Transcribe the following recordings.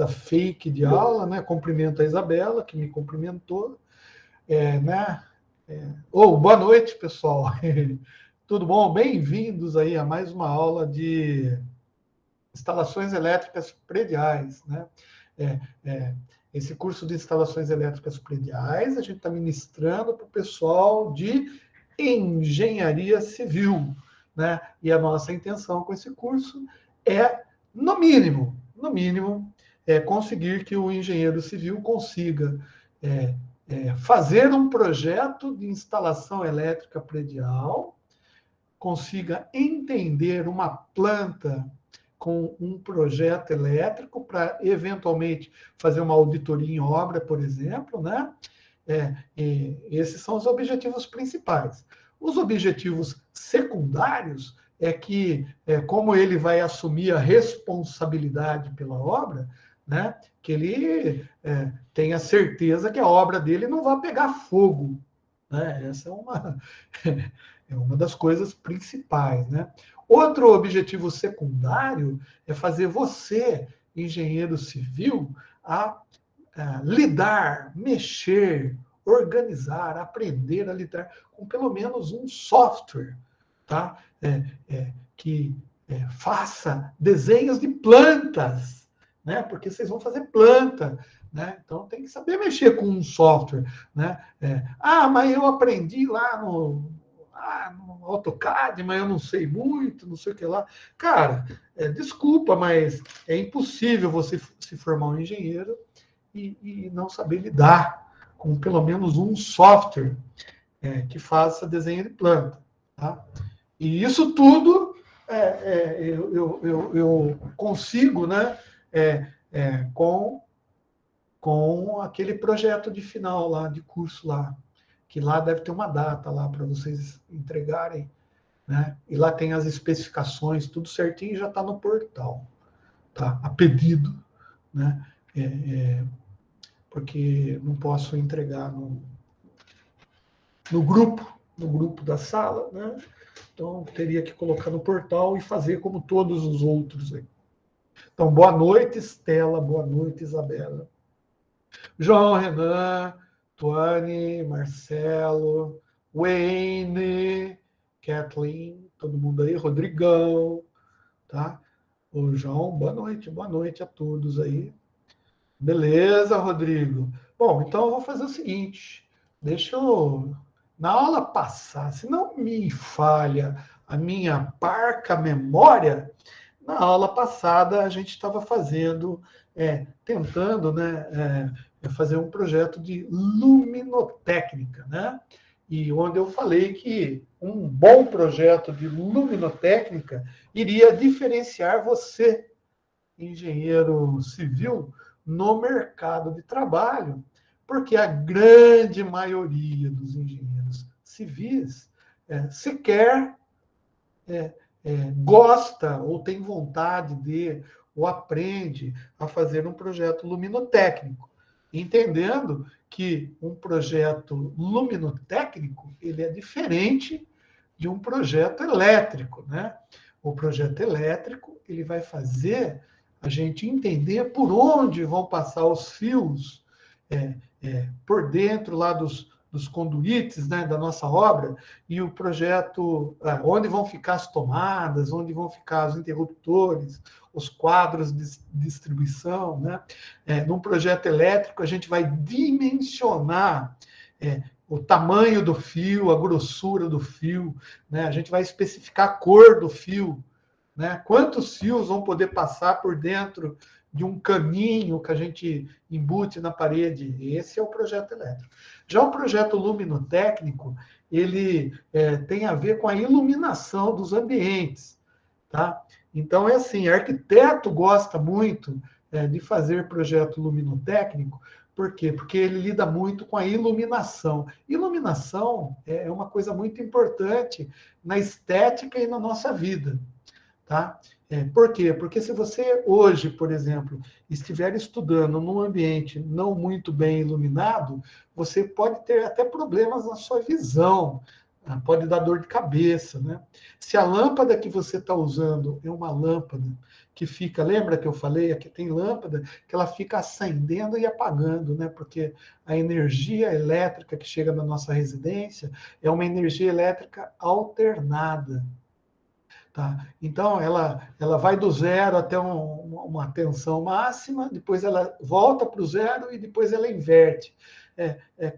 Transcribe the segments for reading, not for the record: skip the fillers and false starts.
fake de aula, né? Cumprimento a Isabela, que me cumprimentou, né? Boa noite, pessoal. Tudo bom? Bem-vindos aí a mais uma aula de instalações elétricas prediais, né? Esse curso de instalações elétricas prediais, a gente está ministrando para o pessoal de engenharia civil, né? E a nossa intenção com esse curso é, no mínimo, conseguir que o engenheiro civil consiga fazer um projeto de instalação elétrica predial, consiga entender uma planta com um projeto elétrico para, eventualmente, fazer uma auditoria em obra, por exemplo, né? Esses são os objetivos principais. Os objetivos secundários é que, como ele vai assumir a responsabilidade pela obra, né, que ele tenha certeza que a obra dele não vai pegar fogo. Né? Essa é uma das coisas principais. Né? Outro objetivo secundário é fazer você, engenheiro civil, a lidar, mexer, organizar, aprender a lidar com pelo menos um software, tá? Que faça desenhos de plantas, né? Porque vocês vão fazer planta, né? Então tem que saber mexer com um software, né? Mas eu aprendi lá no AutoCAD, mas eu não sei muito, não sei o que lá. Cara, desculpa, mas é impossível você se formar um engenheiro e não saber lidar com pelo menos um software que faça desenho de planta. Tá? E isso tudo eu consigo, né, com aquele projeto de final lá, de curso lá, que lá deve ter uma data lá para vocês entregarem, né? E lá tem as especificações, tudo certinho, já está no portal, tá? A pedido, né? Porque não posso entregar no grupo da sala, né? Então teria que colocar no portal e fazer como todos os outros aí. Então, boa noite, Estela, boa noite, Isabela. João, Renan, Tuane, Marcelo, Wayne, Kathleen, todo mundo aí, Rodrigão, tá? O João, boa noite a todos aí. Beleza, Rodrigo. Bom, então eu vou fazer o seguinte, deixa eu, na aula passada, se não me falha a minha parca memória, na aula passada a gente estava tentando, né, fazer um projeto de luminotécnica, né? E onde eu falei que um bom projeto de luminotécnica iria diferenciar você, engenheiro civil, no mercado de trabalho, porque a grande maioria dos engenheiros civis sequer gosta ou tem vontade de, ou aprende a fazer um projeto luminotécnico, entendendo que um projeto luminotécnico ele é diferente de um projeto elétrico, né? O projeto elétrico ele vai fazer a gente entender por onde vão passar os fios por dentro lá dos conduítes, né, da nossa obra, e o projeto, onde vão ficar as tomadas, onde vão ficar os interruptores, os quadros de distribuição. Né? Num projeto elétrico, a gente vai dimensionar o tamanho do fio, a grossura do fio, né? A gente vai especificar a cor do fio, né? Quantos fios vão poder passar por dentro de um caminho que a gente embute na parede. Esse é o projeto elétrico. Já o projeto luminotécnico, ele tem a ver com a iluminação dos ambientes. Tá? Então, é assim, arquiteto gosta muito de fazer projeto luminotécnico. Por quê? Porque ele lida muito com a iluminação. Iluminação é uma coisa muito importante na estética e na nossa vida. Tá? Por quê? Porque se você hoje, por exemplo, estiver estudando num ambiente não muito bem iluminado, você pode ter até problemas na sua visão, pode dar dor de cabeça, né? Se a lâmpada que você está usando é uma lâmpada que fica, lembra que eu falei, aqui tem lâmpada que ela fica acendendo e apagando, né? Porque a energia elétrica que chega na nossa residência é uma energia elétrica alternada. Tá? Então, ela vai do zero até uma tensão máxima, depois ela volta para o zero e depois ela inverte.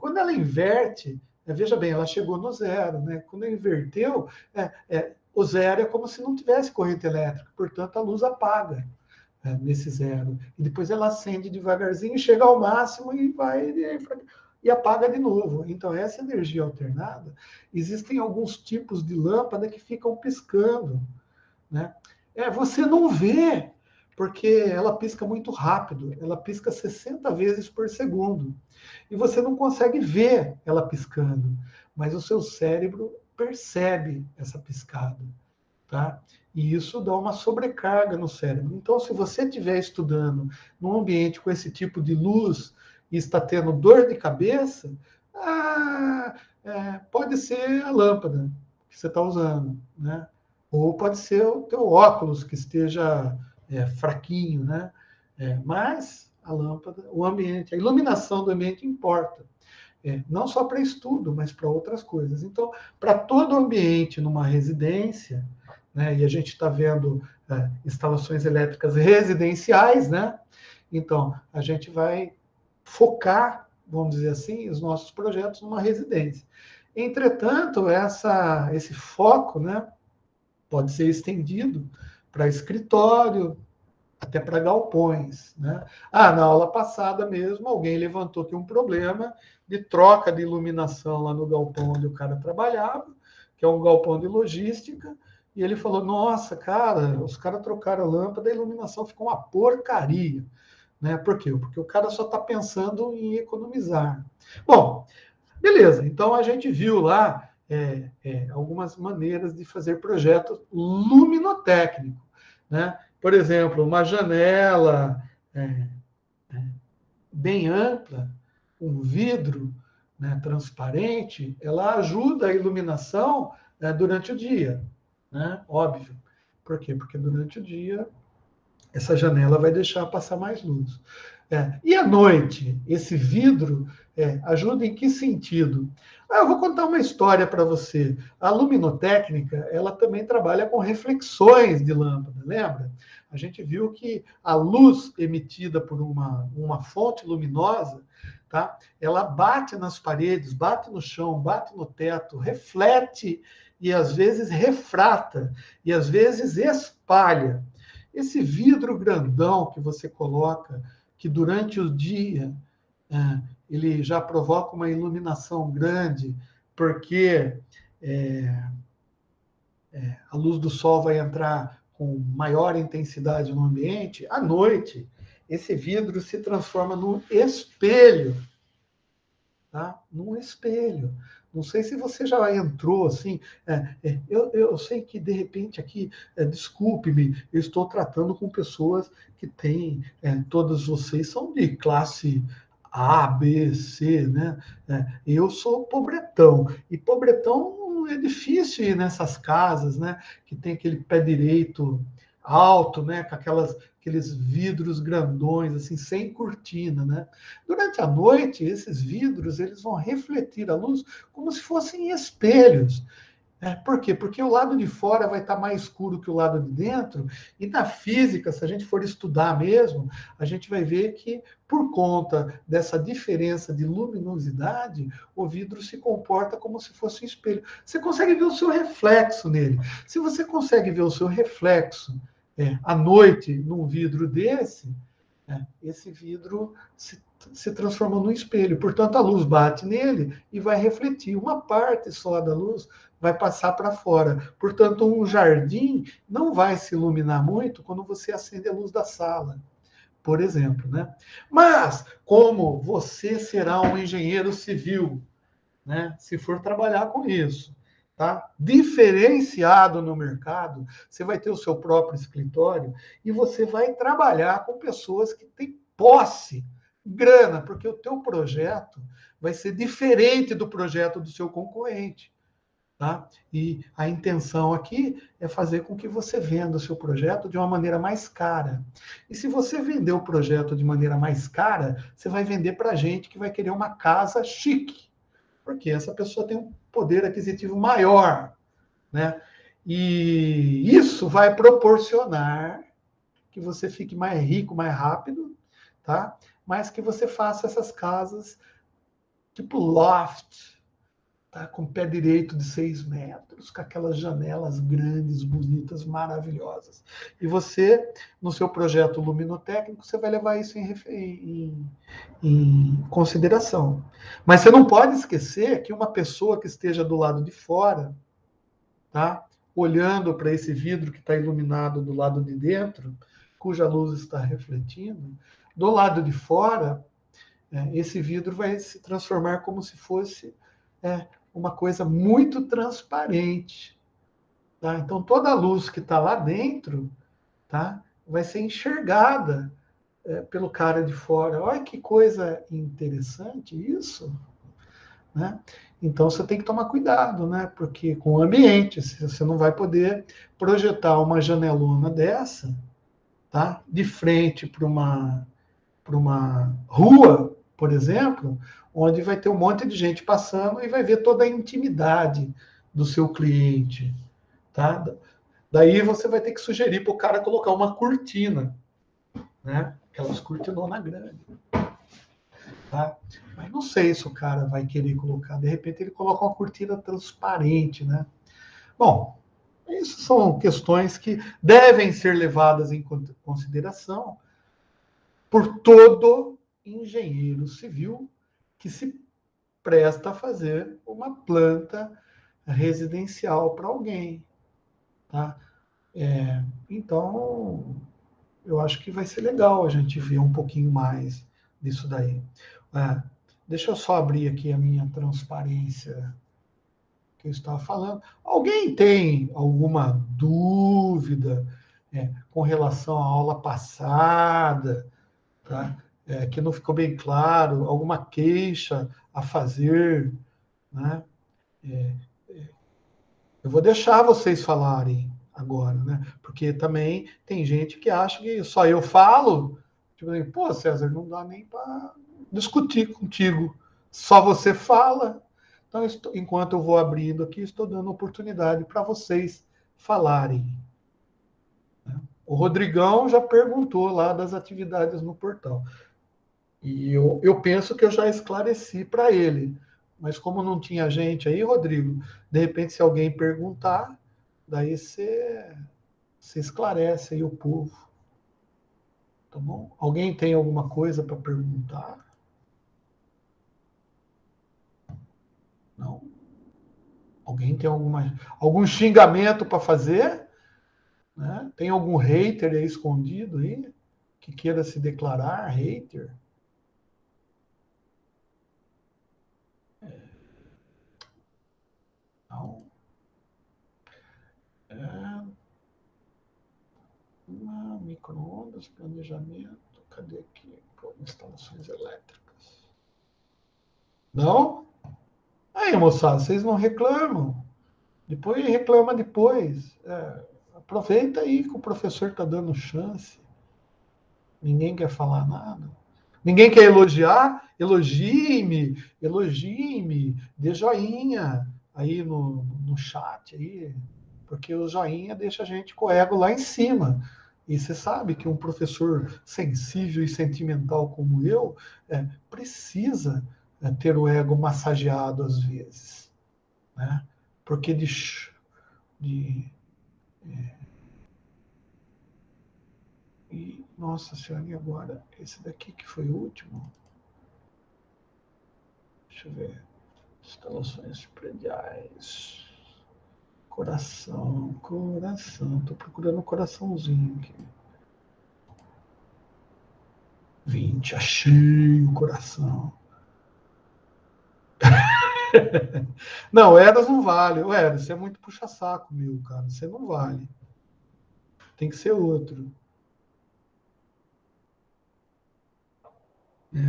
Quando ela inverte, veja bem, ela chegou no zero. Né? Quando inverteu, o zero é como se não tivesse corrente elétrica, portanto, a luz apaga nesse zero. E depois ela acende devagarzinho, chega ao máximo e vai e apaga de novo. Então, essa energia alternada, existem alguns tipos de lâmpada que ficam piscando. Né? Você não vê, porque ela pisca muito rápido, ela pisca 60 vezes por segundo. E você não consegue ver ela piscando, mas o seu cérebro percebe essa piscada. Tá? E isso dá uma sobrecarga no cérebro. Então, se você estiver estudando num ambiente com esse tipo de luz e está tendo dor de cabeça, pode ser a lâmpada que você está usando, né? Ou pode ser o teu óculos que esteja fraquinho, né? Mas a lâmpada, o ambiente, a iluminação do ambiente importa. Não só para estudo, mas para outras coisas. Então, para todo ambiente numa residência, né, e a gente está vendo instalações elétricas residenciais, né? Então, a gente vai focar, vamos dizer assim, os nossos projetos numa residência. Entretanto, esse foco, né, pode ser estendido para escritório, até para galpões. Né? Na aula passada mesmo, alguém levantou aqui um problema de troca de iluminação lá no galpão onde o cara trabalhava, que é um galpão de logística, e ele falou, nossa, cara, os caras trocaram a lâmpada, a iluminação ficou uma porcaria. Né? Por quê? Porque o cara só está pensando em economizar. Bom, beleza, então a gente viu lá algumas maneiras de fazer projeto luminotécnico. Né? Por exemplo, uma janela bem ampla, um vidro, né, transparente, ela ajuda a iluminação durante o dia. Né? Óbvio. Por quê? Porque durante o dia essa janela vai deixar passar mais luz. E à noite, esse vidro ajuda em que sentido? Eu vou contar uma história para você. A luminotécnica, ela também trabalha com reflexões de lâmpada, lembra? A gente viu que a luz emitida por uma fonte luminosa, tá? Ela bate nas paredes, bate no chão, bate no teto, reflete e às vezes refrata, e às vezes espalha. Esse vidro grandão que você coloca, que durante o dia ele já provoca uma iluminação grande, porque a luz do sol vai entrar com maior intensidade no ambiente, à noite, esse vidro se transforma num espelho. Tá? Num espelho. Não sei se você já entrou assim. Eu sei que, de repente, aqui, desculpe-me, eu estou tratando com pessoas que têm, todos vocês são de classe A, B, C, né? Eu sou pobretão. E pobretão é difícil ir nessas casas, né? Que tem aquele pé direito alto, né? Com aqueles vidros grandões, assim, sem cortina, né? Durante a noite, esses vidros eles vão refletir a luz como se fossem espelhos. Por quê? Porque o lado de fora vai estar mais escuro que o lado de dentro, e na física, se a gente for estudar mesmo, a gente vai ver que, por conta dessa diferença de luminosidade, o vidro se comporta como se fosse um espelho. Você consegue ver o seu reflexo nele. Se você consegue ver o seu reflexo à noite num vidro desse, esse vidro se transformou num espelho. Portanto, a luz bate nele e vai refletir. Uma parte só da luz vai passar para fora. Portanto, um jardim não vai se iluminar muito quando você acende a luz da sala, por exemplo. Né? Mas, como você será um engenheiro civil, né, se for trabalhar com isso, tá? Diferenciado no mercado, você vai ter o seu próprio escritório e você vai trabalhar com pessoas que têm posse, grana, porque o teu projeto vai ser diferente do projeto do seu concorrente. Tá? E a intenção aqui é fazer com que você venda o seu projeto de uma maneira mais cara. E se você vender o projeto de maneira mais cara, você vai vender para gente que vai querer uma casa chique, porque essa pessoa tem um poder aquisitivo maior, né? E isso vai proporcionar que você fique mais rico mais rápido, tá? Mas que você faça essas casas tipo loft, tá? Com pé direito de 6 metros, com aquelas janelas grandes, bonitas, maravilhosas. E você, no seu projeto luminotécnico, você vai levar isso em consideração. Mas você não pode esquecer que uma pessoa que esteja do lado de fora, tá? Olhando para esse vidro que está iluminado do lado de dentro, cuja luz está refletindo, do lado de fora, esse vidro vai se transformar como se fosse uma coisa muito transparente. Tá? Então, toda a luz que está lá dentro, tá, vai ser enxergada pelo cara de fora. Olha que coisa interessante isso. Né? Então, você tem que tomar cuidado, né? Porque com o ambiente, você não vai poder projetar uma janelona dessa, tá? De frente para uma rua, por exemplo, onde vai ter um monte de gente passando e vai ver toda a intimidade do seu cliente, tá? Daí você vai ter que sugerir para o cara colocar uma cortina, né? Aquelas cortinonas grandes, tá? Mas não sei se o cara vai querer colocar. De repente ele coloca uma cortina transparente, né? Bom, isso são questões que devem ser levadas em consideração por todo engenheiro civil que se presta a fazer uma planta residencial para alguém, tá? Então, eu acho que vai ser legal a gente ver um pouquinho mais disso daí. É, deixa eu só abrir aqui a minha transparência que eu estava falando. Alguém tem alguma dúvida com relação à aula passada, tá? Que não ficou bem claro, alguma queixa a fazer, né? Eu vou deixar vocês falarem agora, né? Porque também tem gente que acha que só eu falo. Tipo assim, pô, César, não dá nem para discutir contigo. Só você fala. Então, enquanto eu vou abrindo aqui, estou dando oportunidade para vocês falarem. O Rodrigão já perguntou lá das atividades no portal. E eu penso que eu já esclareci para ele. Mas como não tinha gente aí, Rodrigo, de repente, se alguém perguntar, daí você esclarece aí o povo. Tá bom? Alguém tem alguma coisa para perguntar? Não? Alguém tem algum xingamento para fazer? Né? Tem algum hater aí escondido aí? Que queira se declarar hater? Não. É, micro-ondas, planejamento. Cadê aqui? Pô, instalações elétricas. Não? Aí, moçada, vocês não reclamam. Depois reclama depois. Aproveita aí que o professor está dando chance. Ninguém quer falar nada. Ninguém quer elogiar? Elogie-me, elogie-me, dê joinha aí no chat aí, porque o joinha deixa a gente com o ego lá em cima. E você sabe que um professor sensível e sentimental como eu precisa ter o ego massageado às vezes, né? Porque de nossa senhora, e agora? Esse daqui que foi o último? Deixa eu ver. Instalações prediais. Coração, coração. Tô procurando um coraçãozinho aqui. 20, achei o coração. Não, Eras não vale. O Eras, você é muito puxa-saco, meu, cara. Você não vale. Tem que ser outro.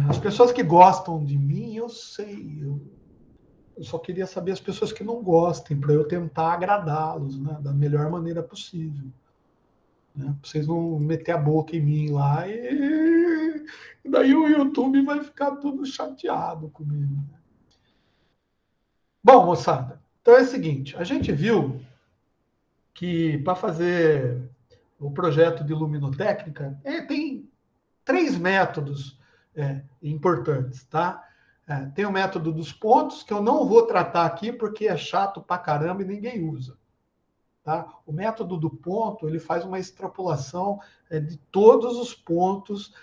As pessoas que gostam de mim, eu sei. Eu só queria saber as pessoas que não gostem, para eu tentar agradá-los, né, da melhor maneira possível. Né? Pra vocês não meter a boca em mim lá e daí o YouTube vai ficar tudo chateado comigo. Bom, moçada, então é o seguinte, a gente viu que para fazer o projeto de luminotécnica tem 3 métodos importantes, tá? Tem o método dos pontos, que eu não vou tratar aqui porque é chato pra caramba e ninguém usa. Tá? O método do ponto, ele faz uma extrapolação de todos os pontos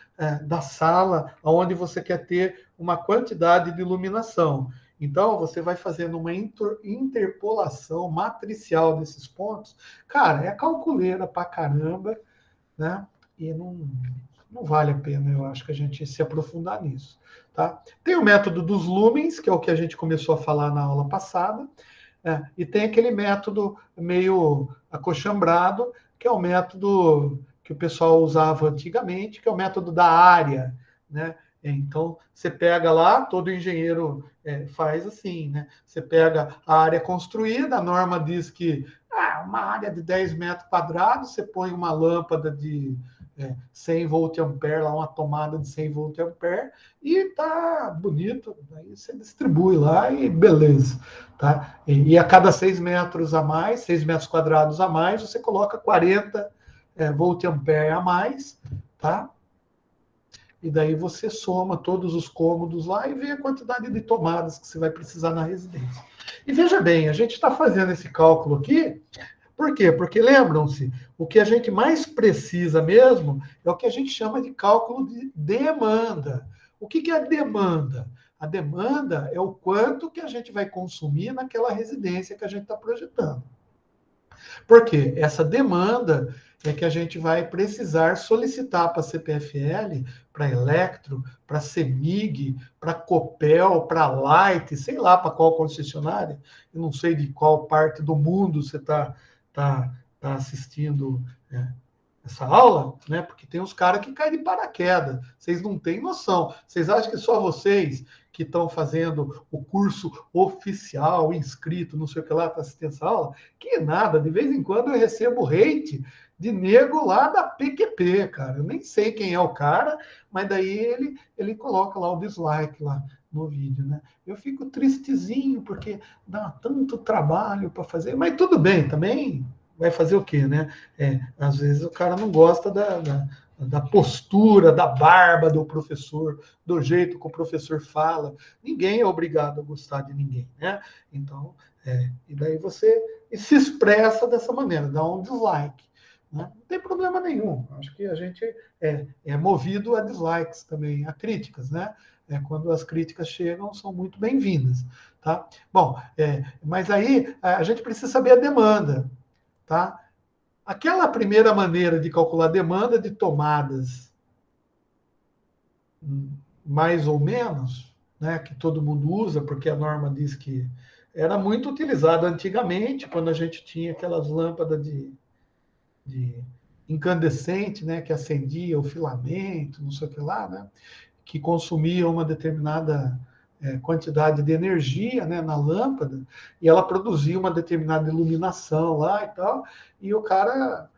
da sala onde você quer ter uma quantidade de iluminação. Então, você vai fazendo uma interpolação matricial desses pontos. Cara, é calculeira pra caramba, né? E não vale a pena, eu acho, que a gente se aprofundar nisso. Tá? Tem o método dos lumens, que é o que a gente começou a falar na aula passada. E tem aquele método meio acochambrado, que é o método que o pessoal usava antigamente, que é o método da área, né? Então, você pega lá, todo engenheiro faz assim, né? Você pega a área construída, a norma diz que uma área de 10 metros quadrados, você põe uma lâmpada de 100 volt-ampere, lá uma tomada de 100 volt-ampere, e tá bonito, aí você distribui lá e beleza. Tá? E a cada 6 metros a mais, 6 metros quadrados a mais, você coloca 40 volt-ampere a mais, tá? E daí você soma todos os cômodos lá e vê a quantidade de tomadas que você vai precisar na residência. E veja bem, a gente está fazendo esse cálculo aqui, por quê? Porque lembram-se, o que a gente mais precisa mesmo é o que a gente chama de cálculo de demanda. O que é demanda? A demanda é o quanto que a gente vai consumir naquela residência que a gente está projetando. Por quê? Essa demanda é que a gente vai precisar solicitar para a CPFL, para Electro, para CEMIG, para Copel, para Light, sei lá para qual concessionária, eu não sei de qual parte do mundo você está assistindo essa aula, né? Porque tem uns caras que caem de paraquedas. Vocês não têm noção. Vocês acham que só vocês que estão fazendo o curso oficial, inscrito, não sei o que lá, para assistir essa aula? Que nada. De vez em quando eu recebo hate de nego lá da PQP, cara. Eu nem sei quem é o cara, mas daí ele coloca lá o dislike lá no vídeo, né? Eu fico tristezinho porque dá tanto trabalho para fazer, mas tudo bem, também vai fazer o quê, né? Às vezes o cara não gosta da postura, da barba do professor, do jeito que o professor fala. Ninguém é obrigado a gostar de ninguém, né? Então, e daí você se expressa dessa maneira, dá um dislike. Né? Não tem problema nenhum. Acho que a gente é movido a dislikes também, a críticas, né? Quando as críticas chegam, são muito bem-vindas. Tá? Bom, mas aí a gente precisa saber a demanda. Tá? Aquela primeira maneira de calcular demanda de tomadas, mais ou menos, né, que todo mundo usa, porque a norma diz que era muito utilizada antigamente, quando a gente tinha aquelas lâmpadas de incandescente, né, que acendia o filamento, não sei o que lá, né, que consumia uma determinada quantidade de energia, né, na lâmpada, e ela produzia uma determinada iluminação lá e tal, e o cara,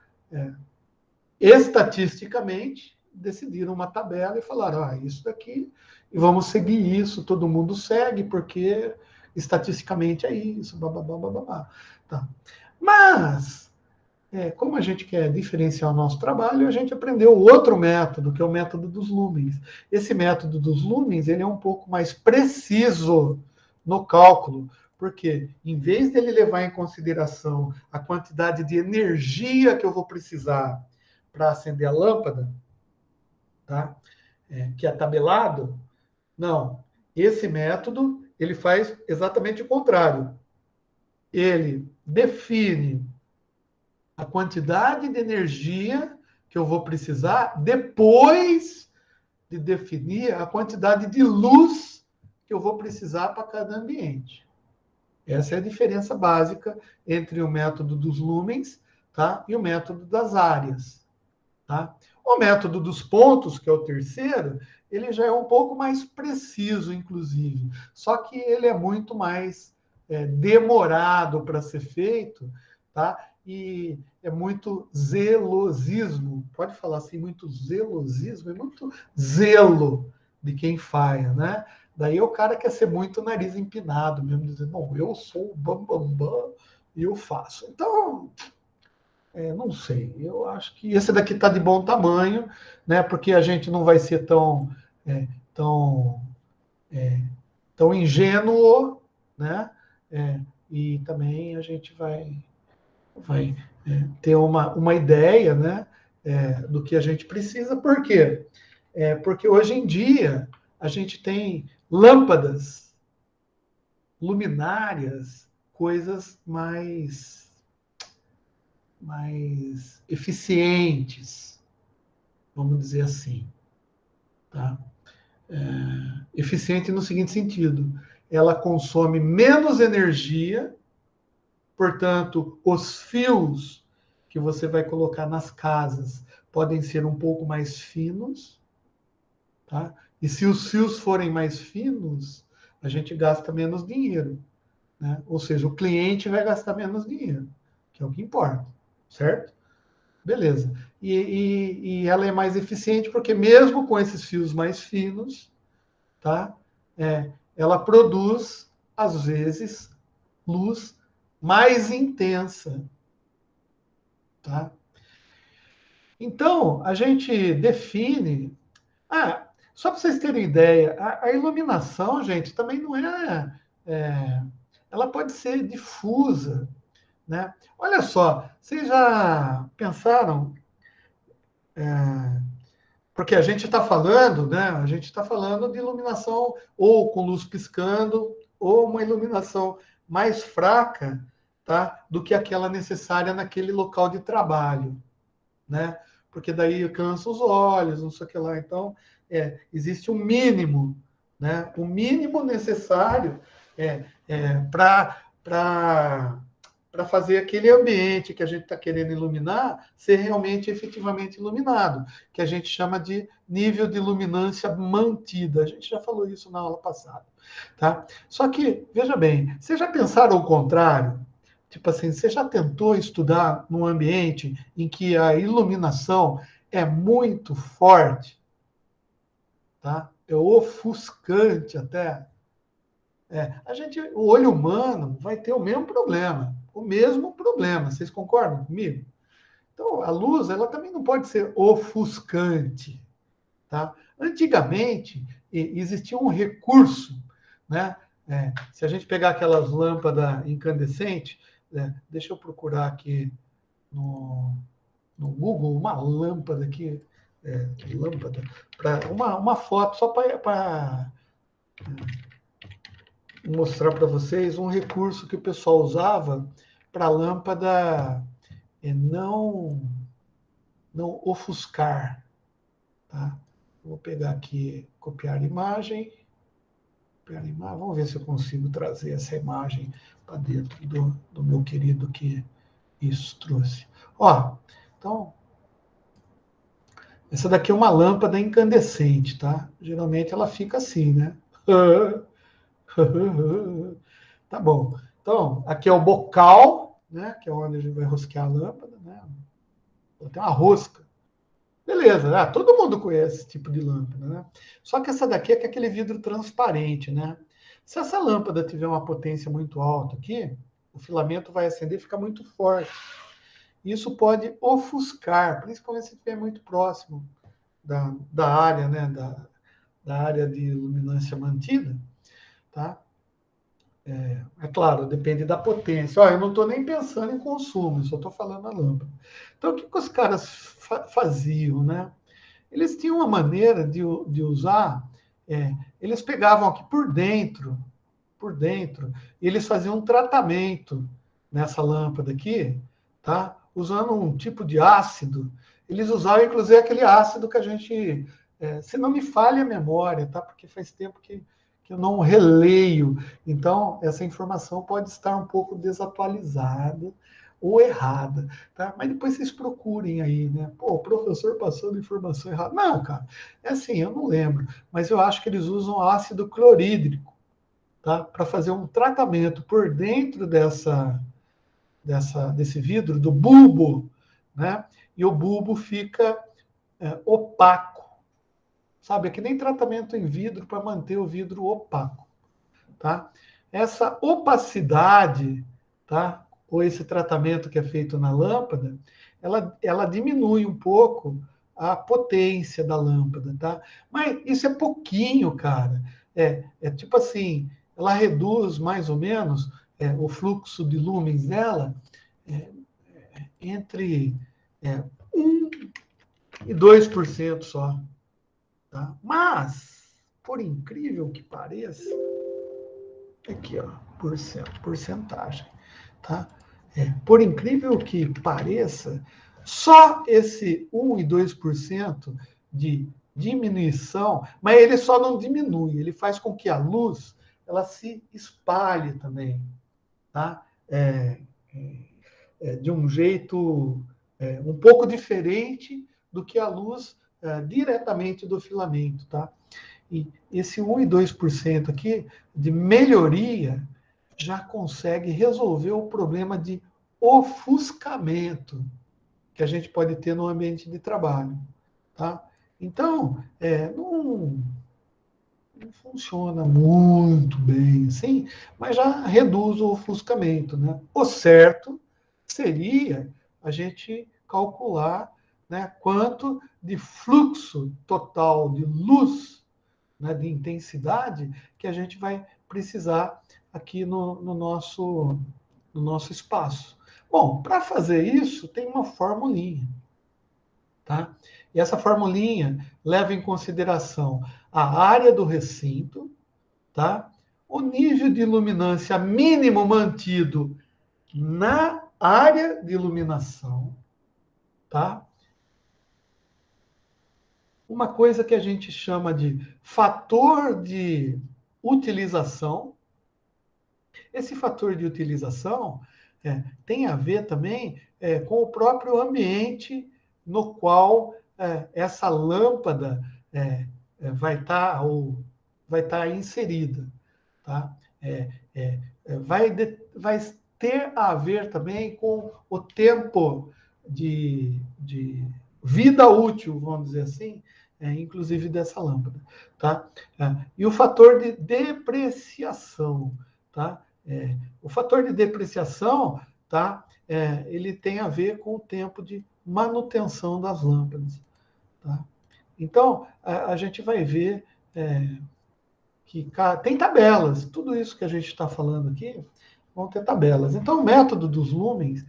estatisticamente, decidiram uma tabela e falaram, isso daqui, e vamos seguir isso, todo mundo segue, porque estatisticamente é isso, bababá, bababá. Tá. Mas, como a gente quer diferenciar o nosso trabalho, a gente aprendeu outro método, que é o método dos lumens. Esse método dos lumens, ele é um pouco mais preciso no cálculo, porque em vez dele levar em consideração a quantidade de energia que eu vou precisar para acender a lâmpada, tá? Que é tabelado, não. Esse método, ele faz exatamente o contrário. Ele define a quantidade de energia que eu vou precisar depois de definir a quantidade de luz que eu vou precisar para cada ambiente. Essa é a diferença básica entre o método dos lumens, tá, e o método das áreas. Tá? O método dos pontos, que é o terceiro, ele já é um pouco mais preciso, inclusive. Só que ele é muito mais demorado para ser feito, tá? E é muito zelosismo, pode falar assim, muito zelosismo, é muito zelo de quem faz, né? Daí o cara quer ser muito nariz empinado mesmo, dizendo, não, eu sou o bambambam e eu faço. Então, não sei, eu acho que esse daqui está de bom tamanho, né? Porque a gente não vai ser é, tão, tão ingênuo, né? É, e também a gente vai ter uma ideia, né? Do que a gente precisa. Por quê? Porque hoje em dia a gente tem lâmpadas, luminárias, coisas mais eficientes, vamos dizer assim, tá? Eficiente no seguinte sentido: ela consome menos energia, portanto, os fios que você vai colocar nas casas podem ser um pouco mais finos, tá? E se os fios forem mais finos, a gente gasta menos dinheiro, né? Ou seja, o cliente vai gastar menos dinheiro, que é o que importa, certo? Beleza. E ela é mais eficiente porque mesmo com esses fios mais finos, tá? Ela produz, às vezes, luz mais intensa, tá? Então, a gente define. Só para vocês terem ideia, a iluminação, gente, também não é. Ela pode ser difusa, né? Olha só, vocês já pensaram? Porque a gente está falando, né? A gente está falando de iluminação ou com luz piscando, ou uma iluminação mais fraca, tá? Do que aquela necessária naquele local de trabalho, né? Porque daí cansa os olhos, não sei o que lá. Então, existe um mínimo, né? O mínimo necessário para fazer aquele ambiente que a gente está querendo iluminar ser realmente efetivamente iluminado, que a gente chama de nível de luminância mantida. A gente já falou isso na aula passada, tá? Só que, veja bem, vocês já pensaram o contrário? Tipo assim, você já tentou estudar num ambiente em que a iluminação é muito forte, tá? É ofuscante até. O olho humano vai ter o mesmo problema. Vocês concordam comigo? Então, a luz, ela também não pode ser ofuscante, tá? Antigamente, existia um recurso, né? Se a gente pegar aquelas lâmpadas incandescentes, deixa eu procurar aqui no, no Google uma lâmpada aqui, lâmpada, uma foto só para mostrar para vocês um recurso que o pessoal usava para a lâmpada não ofuscar, tá? Vou pegar aqui, copiar imagem, vamos ver se eu consigo trazer essa imagem para dentro do meu querido que isso trouxe. Ó, então, essa daqui é uma lâmpada incandescente, tá? Geralmente ela fica assim, né? Tá bom. Então, aqui é o bocal, né? Que é onde a gente vai rosquear a lâmpada, né? Tem uma rosca. Beleza, todo mundo conhece esse tipo de lâmpada, né? Só que essa daqui é com aquele vidro transparente, né? Se essa lâmpada tiver uma potência muito alta aqui, o filamento vai acender e ficar muito forte. Isso pode ofuscar, principalmente se estiver muito próximo da área, né? Da área de luminância mantida, tá? É claro, depende da potência. Eu não estou nem pensando em consumo, eu só estou falando a lâmpada. Então, o que os caras faziam, né? Eles tinham uma maneira de usar, eles pegavam aqui por dentro, e eles faziam um tratamento nessa lâmpada aqui, tá? Usando um tipo de ácido. Eles usavam, inclusive, aquele ácido que a gente, se não me falha a memória, tá? Porque faz tempo que eu não releio. Então, essa informação pode estar um pouco desatualizada ou errada, tá? Mas depois vocês procurem aí, né? Pô, o professor passando informação errada. Não, cara, é assim, eu não lembro, mas eu acho que eles usam ácido clorídrico, tá? Para fazer um tratamento por dentro desse vidro, do bulbo, né? E o bulbo fica opaco, sabe? É que nem tratamento em vidro para manter o vidro opaco, tá? Essa opacidade, tá? Ou esse tratamento que é feito na lâmpada, ela diminui um pouco a potência da lâmpada, tá? Mas isso é pouquinho, cara. É tipo assim, ela reduz mais ou menos o fluxo de lumens dela é, entre 1 e 2% só, tá? Mas, por incrível que pareça, aqui, ó, porcentagem, tá? Por incrível que pareça, só esse 1 e 2% de diminuição, mas ele só não diminui, ele faz com que a luz ela se espalhe também, tá? De um jeito um pouco diferente do que a luz diretamente do filamento, tá? E esse 1 e 2% aqui de melhoria já consegue resolver o problema de ofuscamento que a gente pode ter no ambiente de trabalho, tá? Então, não funciona muito bem, assim, mas já reduz o ofuscamento, né? O certo seria a gente calcular, né, quanto de fluxo total de luz, né, de intensidade que a gente vai precisar aqui no nosso espaço. Bom, para fazer isso, tem uma formulinha, tá? E essa formulinha leva em consideração a área do recinto, tá? O nível de iluminância mínimo mantido na área de iluminação, tá? Uma coisa que a gente chama de fator de utilização. Esse fator de utilização tem a ver também com o próprio ambiente no qual essa lâmpada vai estar inserida, tá? Vai ter a ver também com o tempo de vida útil, vamos dizer assim, inclusive dessa lâmpada, tá? E o fator de depreciação, tá? O fator de depreciação, tá? Ele tem a ver com o tempo de manutenção das lâmpadas, tá? Então, a gente vai ver que tem tabelas. Tudo isso que a gente está falando aqui vão ter tabelas. Então, o método dos lumens,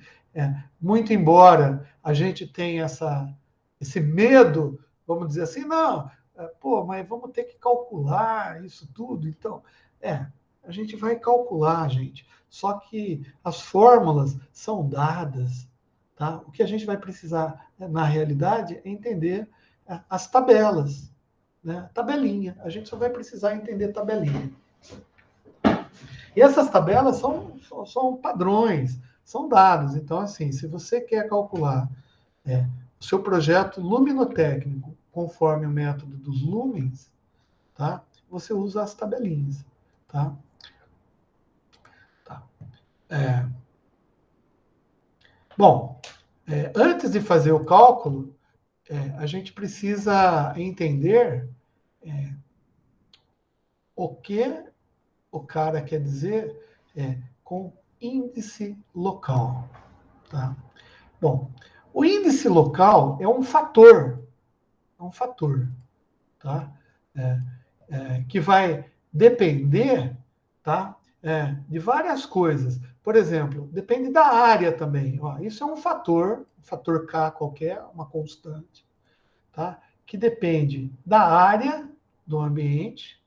muito embora a gente tenha esse medo, vamos dizer assim, não, pô, mas vamos ter que calcular isso tudo. Então, a gente vai calcular, gente. Só que as fórmulas são dadas, tá? O que a gente vai precisar, na realidade, é entender as tabelas, né? Tabelinha. A gente só vai precisar entender tabelinha. E essas tabelas são padrões, são dados. Então, assim, se você quer calcular o seu projeto luminotécnico conforme o método dos lumens, tá? Você usa as tabelinhas, tá? Tá. Bom, antes de fazer o cálculo, a gente precisa entender o que o cara quer dizer com índice local, tá? Bom, o índice local é um fator, tá? Que vai depender, tá? De várias coisas. Por exemplo, depende da área também. Ó, isso é um fator K qualquer, uma constante, tá? Que depende da área do ambiente,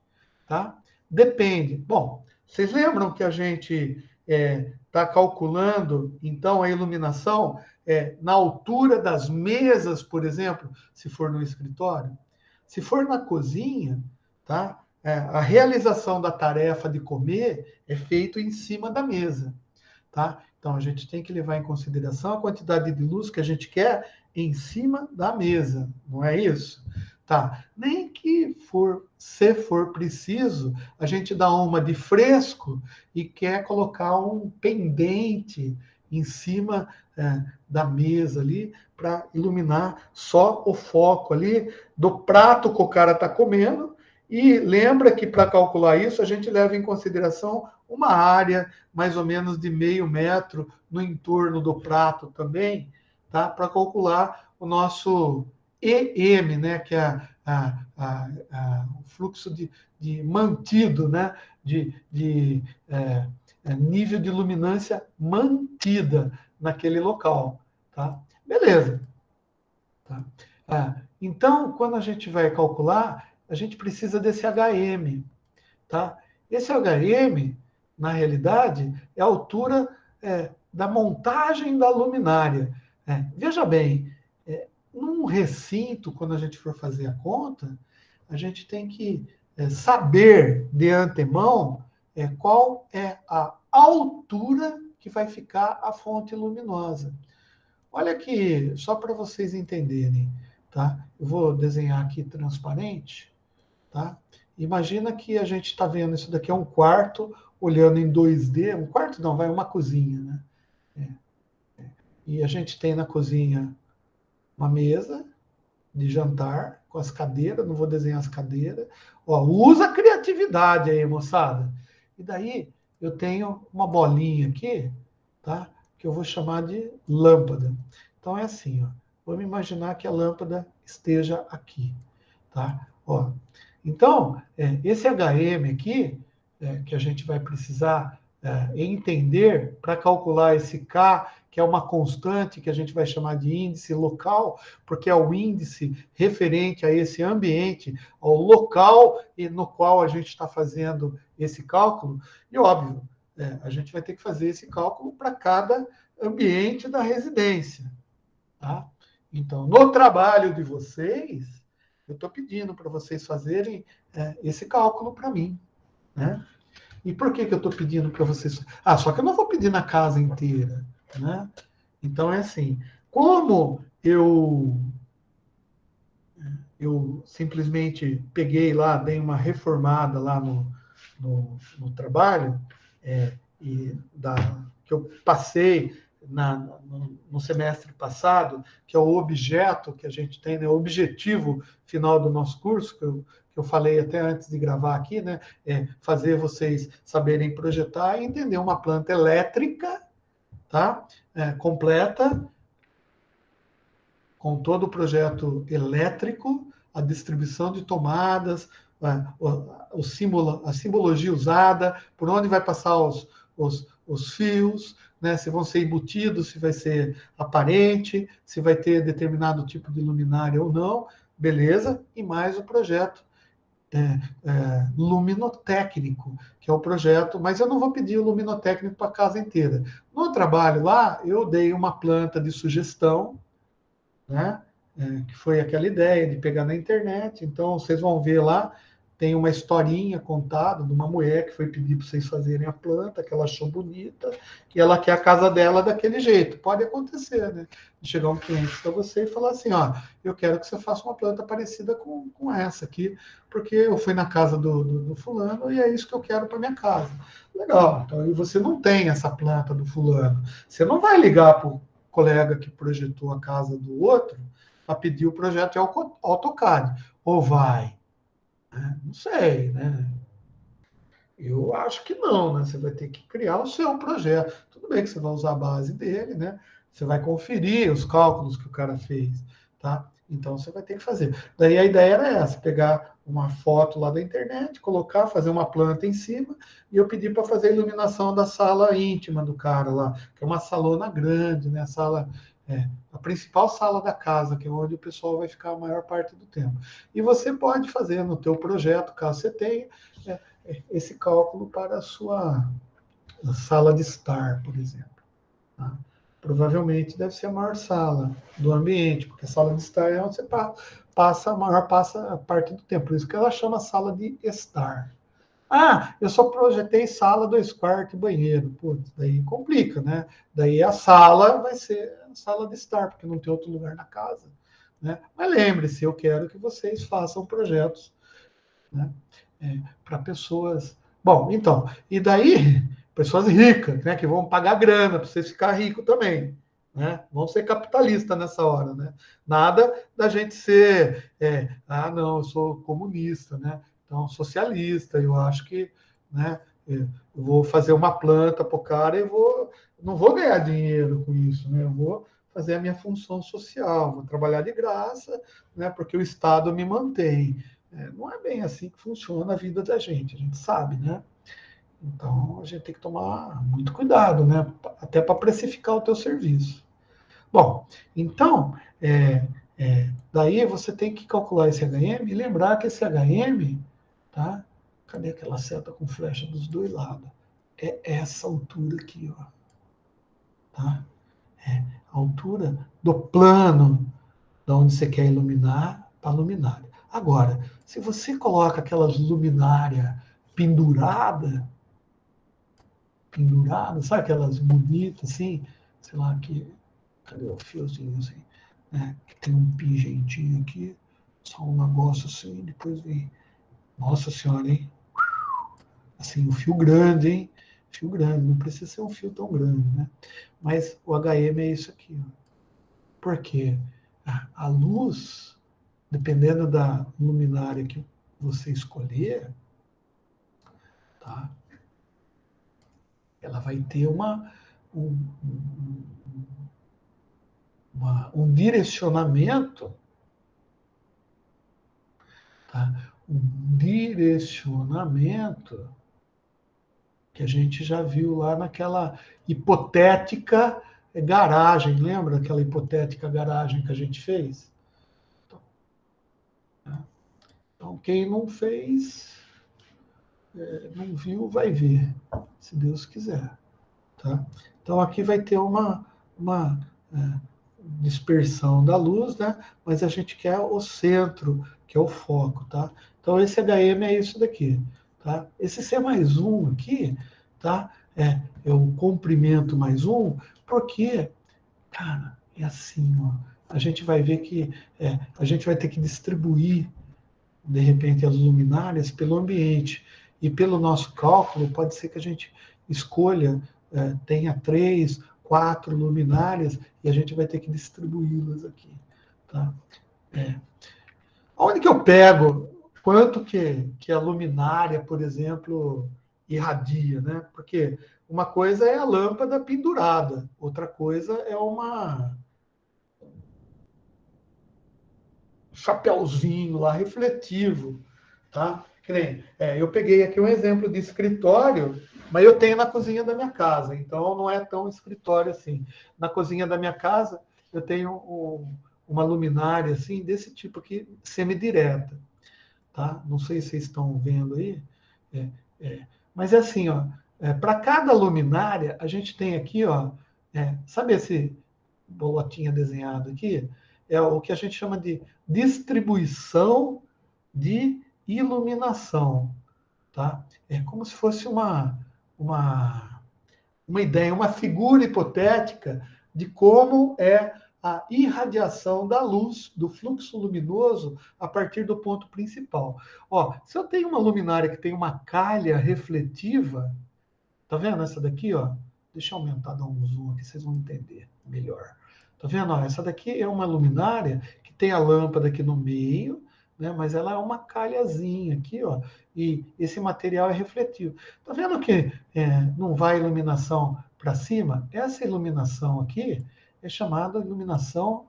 tá? Depende. Bom, vocês lembram que a gente está calculando, então, a iluminação na altura das mesas, por exemplo, se for no escritório? Se for na cozinha, tá? A realização da tarefa de comer é feito em cima da mesa, tá? Então, a gente tem que levar em consideração a quantidade de luz que a gente quer em cima da mesa, não é isso? Tá. Nem que se for preciso, a gente dá uma de fresco e quer colocar um pendente em cima da mesa ali para iluminar só o foco ali do prato que o cara está comendo. E lembra que para calcular isso, a gente leva em consideração uma área mais ou menos de 0,5 metro no entorno do prato também, tá? Para calcular o nosso EM, né? Que é o fluxo de mantido, né? De nível de luminância mantida naquele local, tá? Beleza. Tá? Então, quando a gente vai calcular, a gente precisa desse HM, tá? Esse HM, na realidade, é a altura da montagem da luminária. Veja bem, num recinto, quando a gente for fazer a conta, a gente tem que saber de antemão qual é a altura que vai ficar a fonte luminosa. Olha aqui, só para vocês entenderem, tá? Eu vou desenhar aqui transparente, tá? Imagina que a gente está vendo isso daqui é um quarto, olhando em 2D, um quarto não, vai uma cozinha, né? E a gente tem na cozinha uma mesa de jantar com as cadeiras, não vou desenhar as cadeiras. Ó, usa a criatividade aí, moçada. E daí eu tenho uma bolinha aqui, tá? Que eu vou chamar de lâmpada. Então é assim, ó. Vamos imaginar que a lâmpada esteja aqui, tá? Ó. Então, esse HM aqui, que a gente vai precisar entender para calcular esse K, que é uma constante que a gente vai chamar de índice local, porque é o índice referente a esse ambiente, ao local no qual a gente está fazendo esse cálculo. E, óbvio, a gente vai ter que fazer esse cálculo para cada ambiente da residência. Tá? Então, no trabalho de vocês, eu estou pedindo para vocês fazerem esse cálculo para mim. Né? E por que eu estou pedindo para vocês? Só que eu não vou pedir na casa inteira. Né? Então, é assim, como eu simplesmente peguei lá, dei uma reformada lá no trabalho, que eu passei no semestre passado, que é o objeto que a gente tem, né, o objetivo final do nosso curso, que eu falei até antes de gravar aqui, né, é fazer vocês saberem projetar e entender uma planta elétrica, tá, completa, com todo o projeto elétrico, a distribuição de tomadas, a simbologia usada, por onde vai passar os fios, né, se vão ser embutidos, se vai ser aparente, se vai ter determinado tipo de luminária ou não, beleza, e mais o projeto luminotécnico, que é o projeto, mas eu não vou pedir o luminotécnico para a casa inteira. No trabalho lá, eu dei uma planta de sugestão, né? Que foi aquela ideia de pegar na internet. Então, vocês vão ver lá, tem uma historinha contada de uma mulher que foi pedir para vocês fazerem a planta, que ela achou bonita, e ela quer a casa dela daquele jeito. Pode acontecer, né? De chegar um cliente para você e falar assim, ó, eu quero que você faça uma planta parecida com essa aqui, porque eu fui na casa do fulano e é isso que eu quero para minha casa. Legal, então e você não tem essa planta do fulano. Você não vai ligar para o colega que projetou a casa do outro para pedir o projeto de AutoCAD. Ou vai? Não sei, né? Eu acho que não, né? Você vai ter que criar o seu projeto. Tudo bem que você vai usar a base dele, né? Você vai conferir os cálculos que o cara fez, tá? Então você vai ter que fazer. Daí a ideia era essa: pegar uma foto lá da internet, colocar, fazer uma planta em cima, e eu pedi para fazer a iluminação da sala íntima do cara lá, que é uma salona grande, né? A principal sala da casa, que é onde o pessoal vai ficar a maior parte do tempo. E você pode fazer no teu projeto, caso você tenha, esse cálculo para a sua sala de estar, por exemplo. Tá? Provavelmente deve ser a maior sala do ambiente, porque a sala de estar é onde você passa a maior parte do tempo. Por isso que ela chama sala de estar. Ah, eu só projetei sala, 2 quartos e banheiro. Putz, daí complica, né? Daí a sala vai ser a sala de estar, porque não tem outro lugar na casa. Né? Mas lembre-se, eu quero que vocês façam projetos, né? Para pessoas. Bom, então, e daí, pessoas ricas, né? Que vão pagar grana para vocês ficar ricos também. Né? Vão ser capitalistas nessa hora, né? Nada da gente ser, não, eu sou comunista, né? Então, socialista, eu acho que, né? Eu vou fazer uma planta para o cara e não vou ganhar dinheiro com isso, né? Eu vou fazer a minha função social, vou trabalhar de graça, né? Porque o Estado me mantém. Não é bem assim que funciona a vida da gente, a gente sabe, né? Então, a gente tem que tomar muito cuidado, né? Até para precificar o teu serviço. Bom, então, daí você tem que calcular esse HM e lembrar que esse HM, tá? Cadê aquela seta com flecha dos dois lados? É essa altura aqui, ó. Tá? É a altura do plano de onde você quer iluminar para a luminária. Agora, se você coloca aquelas luminárias penduradas, sabe aquelas bonitas assim, sei lá, cadê o fiozinho assim, né? Que tem um pingentinho aqui, só um negócio assim, depois vem, nossa senhora, hein? Assim, um fio grande, hein? Fio grande, não precisa ser um fio tão grande, né? Mas o HM é isso aqui, ó. Por quê? A luz, dependendo da luminária que você escolher, tá? Ela vai ter um, um direcionamento, tá? Um direcionamento que a gente já viu lá naquela hipotética garagem, lembra aquela hipotética garagem que a gente fez? Então, quem não fez, não viu, vai ver, se Deus quiser. Tá? Então, aqui vai ter uma dispersão da luz, né? Mas a gente quer o centro, que é o foco. Tá? Então, esse HM é isso daqui. Tá? Esse C mais 1 aqui, tá? É o comprimento mais 1, porque, cara, é assim, ó. A gente vai ver que a gente vai ter que distribuir de repente as luminárias pelo ambiente. E pelo nosso cálculo, pode ser que a gente escolha, tenha 3, 4 luminárias e a gente vai ter que distribuí-las aqui. Tá? Onde que eu pego quanto que a luminária, por exemplo, irradia? Né? Porque uma coisa é a lâmpada pendurada, outra coisa é chapéuzinho lá refletivo, tá? Que nem, eu peguei aqui um exemplo de escritório, mas eu tenho na cozinha da minha casa, então não é tão escritório assim. Na cozinha da minha casa eu tenho uma luminária assim desse tipo aqui, semidireta, tá? Não sei se vocês estão vendo aí, é, mas é assim, ó. Para cada luminária a gente tem aqui, ó, sabe esse bolotinha desenhado aqui? É o que a gente chama de distribuição de iluminação, tá? É como se fosse uma, uma ideia, uma figura hipotética de como é a irradiação da luz, do fluxo luminoso, a partir do ponto principal. Ó, se eu tenho uma luminária que tem uma calha refletiva, tá vendo essa daqui, ó? Deixa eu aumentar, dar um zoom aqui, vocês vão entender melhor. Tá vendo? Ó, essa daqui é uma luminária que tem a lâmpada aqui no meio, né? Mas ela é uma calhazinha aqui, ó. E esse material é refletivo. Tá vendo que não vai iluminação para cima? Essa iluminação aqui é chamada iluminação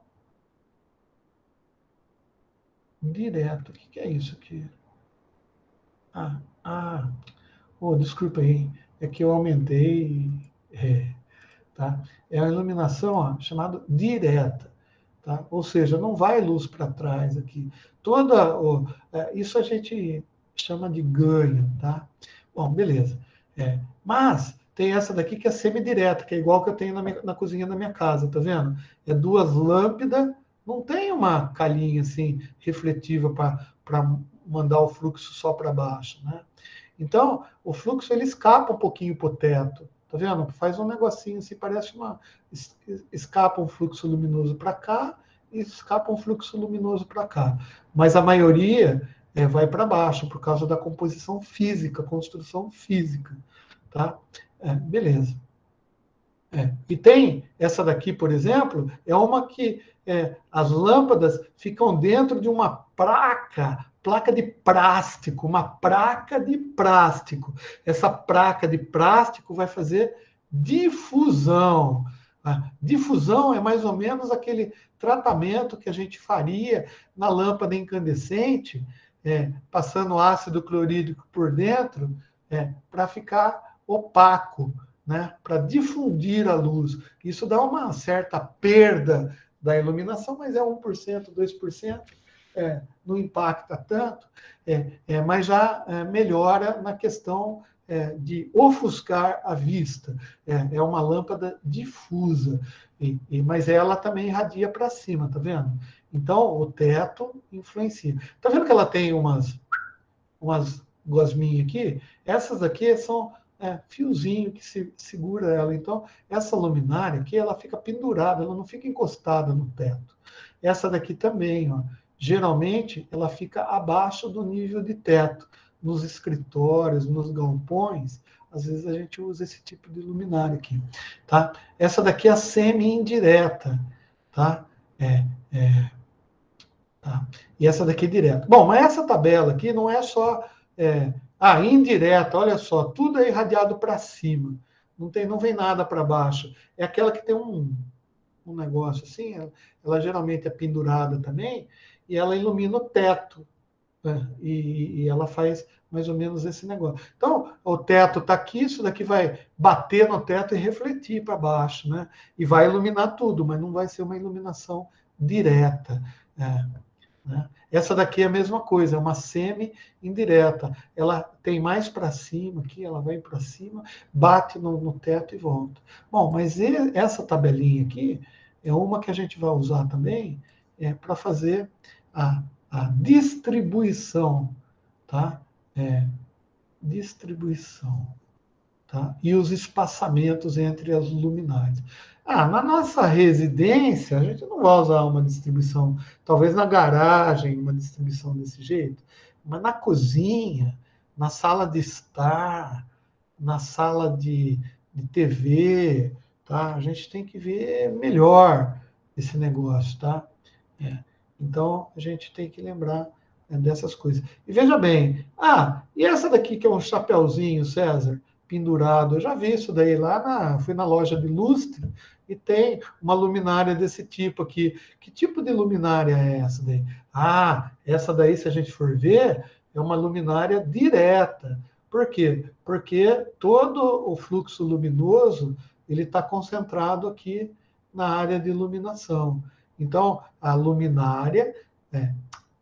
direta. O que é isso aqui? Ah, ah, oh, desculpa aí. É que eu aumentei. Tá? É a iluminação chamada direta. Tá? Ou seja, não vai luz para trás aqui. Isso a gente chama de ganho. Tá? Bom, beleza. Mas tem essa daqui que é semidireta, que é igual que eu tenho na cozinha da minha casa, tá vendo? É duas lâmpadas, não tem uma calhinha assim refletiva para mandar o fluxo só para baixo, né? Então, o fluxo ele escapa um pouquinho para o teto. Tá vendo? Faz um negocinho assim, parece uma... Escapa um fluxo luminoso para cá e escapa um fluxo luminoso para cá. Mas a maioria vai para baixo, por causa da composição física, construção física. Tá? Beleza. E tem essa daqui, por exemplo, é uma que as lâmpadas ficam dentro de uma placa de plástico, uma placa de plástico. Essa placa de plástico vai fazer difusão. Difusão é mais ou menos aquele tratamento que a gente faria na lâmpada incandescente, passando ácido clorídrico por dentro, para ficar opaco, né, para difundir a luz. Isso dá uma certa perda da iluminação, mas é 1%, 2%, não impacta tanto, mas já melhora na questão de ofuscar a vista. É uma lâmpada difusa, mas ela também irradia para cima, tá vendo? Então, o teto influencia. Tá vendo que ela tem umas gosminhas aqui? Essas aqui são fiozinho que segura ela. Então, essa luminária aqui, ela fica pendurada, ela não fica encostada no teto. Essa daqui também, ó, geralmente, ela fica abaixo do nível de teto. Nos escritórios, nos galpões, às vezes a gente usa esse tipo de luminária aqui. Tá? Essa daqui é a semi-indireta. Tá? Tá? E essa daqui é direta. Bom, mas essa tabela aqui não é só... indireta, olha só, tudo é irradiado para cima. Não vem nada para baixo. É aquela que tem um negócio assim, ela geralmente é pendurada também, e ela ilumina o teto. Né? E ela faz mais ou menos esse negócio. Então, o teto está aqui, isso daqui vai bater no teto e refletir para baixo, né? E vai iluminar tudo, mas não vai ser uma iluminação direta. Né? Essa daqui é a mesma coisa, é uma semi-indireta. Ela tem mais para cima aqui, ela vai para cima, bate no teto e volta. Bom, mas essa tabelinha aqui é uma que a gente vai usar também para fazer a distribuição, tá? Distribuição. Tá? E os espaçamentos entre as luminárias. Na nossa residência, a gente não vai usar uma distribuição, talvez na garagem, uma distribuição desse jeito, mas na cozinha, na sala de estar, na sala de TV, tá? A gente tem que ver melhor esse negócio, tá? Então, a gente tem que lembrar dessas coisas. E veja bem, e essa daqui que é um chapéuzinho, César, pendurado. Eu já vi isso daí fui na loja de lustre e tem uma luminária desse tipo aqui. Que tipo de luminária é essa daí? Essa daí, se a gente for ver, é uma luminária direta. Por quê? Porque todo o fluxo luminoso ele está concentrado aqui na área de iluminação. Então, a luminária,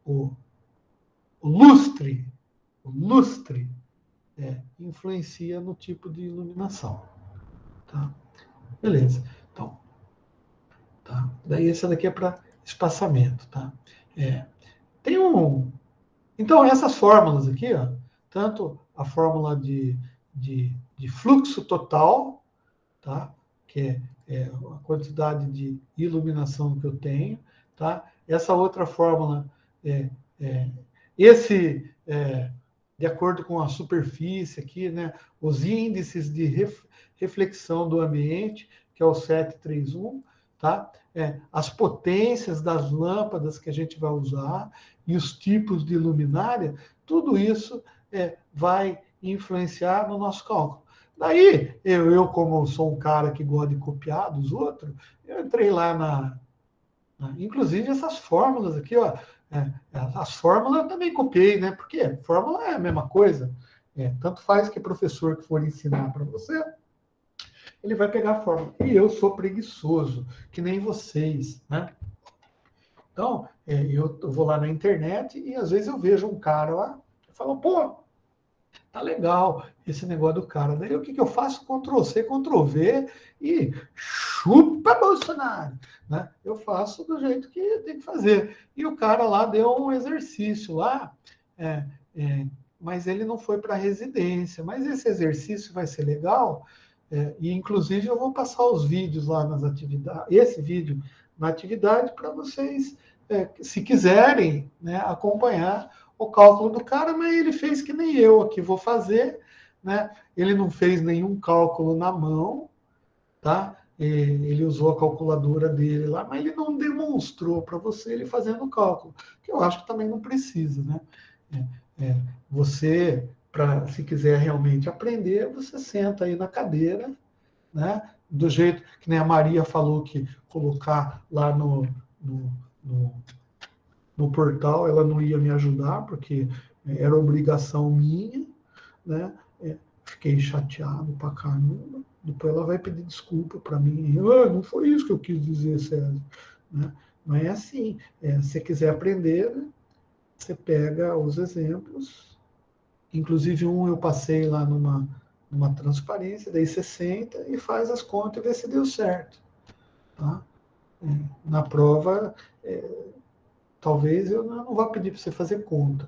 o lustre influencia no tipo de iluminação. Tá? Beleza. Então, tá? Daí essa daqui é para espaçamento. Tá? Tem Então, essas fórmulas aqui, ó, tanto a fórmula de fluxo total, tá? Que é a quantidade de iluminação que eu tenho, tá? Essa outra fórmula de acordo com a superfície aqui, né, os índices de reflexão do ambiente, que é o 731, tá? As potências das lâmpadas que a gente vai usar e os tipos de luminária, tudo isso vai influenciar no nosso cálculo. Daí, eu como sou um cara que gosta de copiar dos outros, eu entrei lá inclusive essas fórmulas aqui, ó, as fórmulas eu também copiei, né? Porque fórmula é a mesma coisa. Tanto faz que o professor que for ensinar para você, ele vai pegar a fórmula. E eu sou preguiçoso, que nem vocês, né? Então, eu vou lá na internet e às vezes eu vejo um cara lá e falo, pô, tá legal esse negócio do cara. Daí o que eu faço? Ctrl+C, Ctrl+V e chupa Bolsonaro. Né? Eu faço do jeito que tem que fazer. E o cara lá deu um exercício lá, é, mas ele não foi para a residência. Mas esse exercício vai ser legal, e inclusive eu vou passar os vídeos lá nas atividades, esse vídeo na atividade, para vocês, se quiserem, né, acompanhar o cálculo do cara, mas ele fez que nem eu aqui vou fazer, né? Ele não fez nenhum cálculo na mão, tá? Ele usou a calculadora dele lá, mas ele não demonstrou para você ele fazendo o cálculo, que eu acho que também não precisa, né? Você, se quiser realmente aprender, você senta aí na cadeira, né? Do jeito que nem a Maria falou que colocar lá no, no, no portal, ela não ia me ajudar, porque era obrigação minha, né? Fiquei chateado pra caramba. Depois ela vai pedir desculpa para mim. Não foi isso que eu quis dizer, César. Né? Mas é assim, se você quiser aprender, né? Você pega os exemplos, inclusive eu passei lá numa transparência, daí você senta e faz as contas e vê se deu certo. Tá? Na prova, talvez eu não vá pedir para você fazer conta.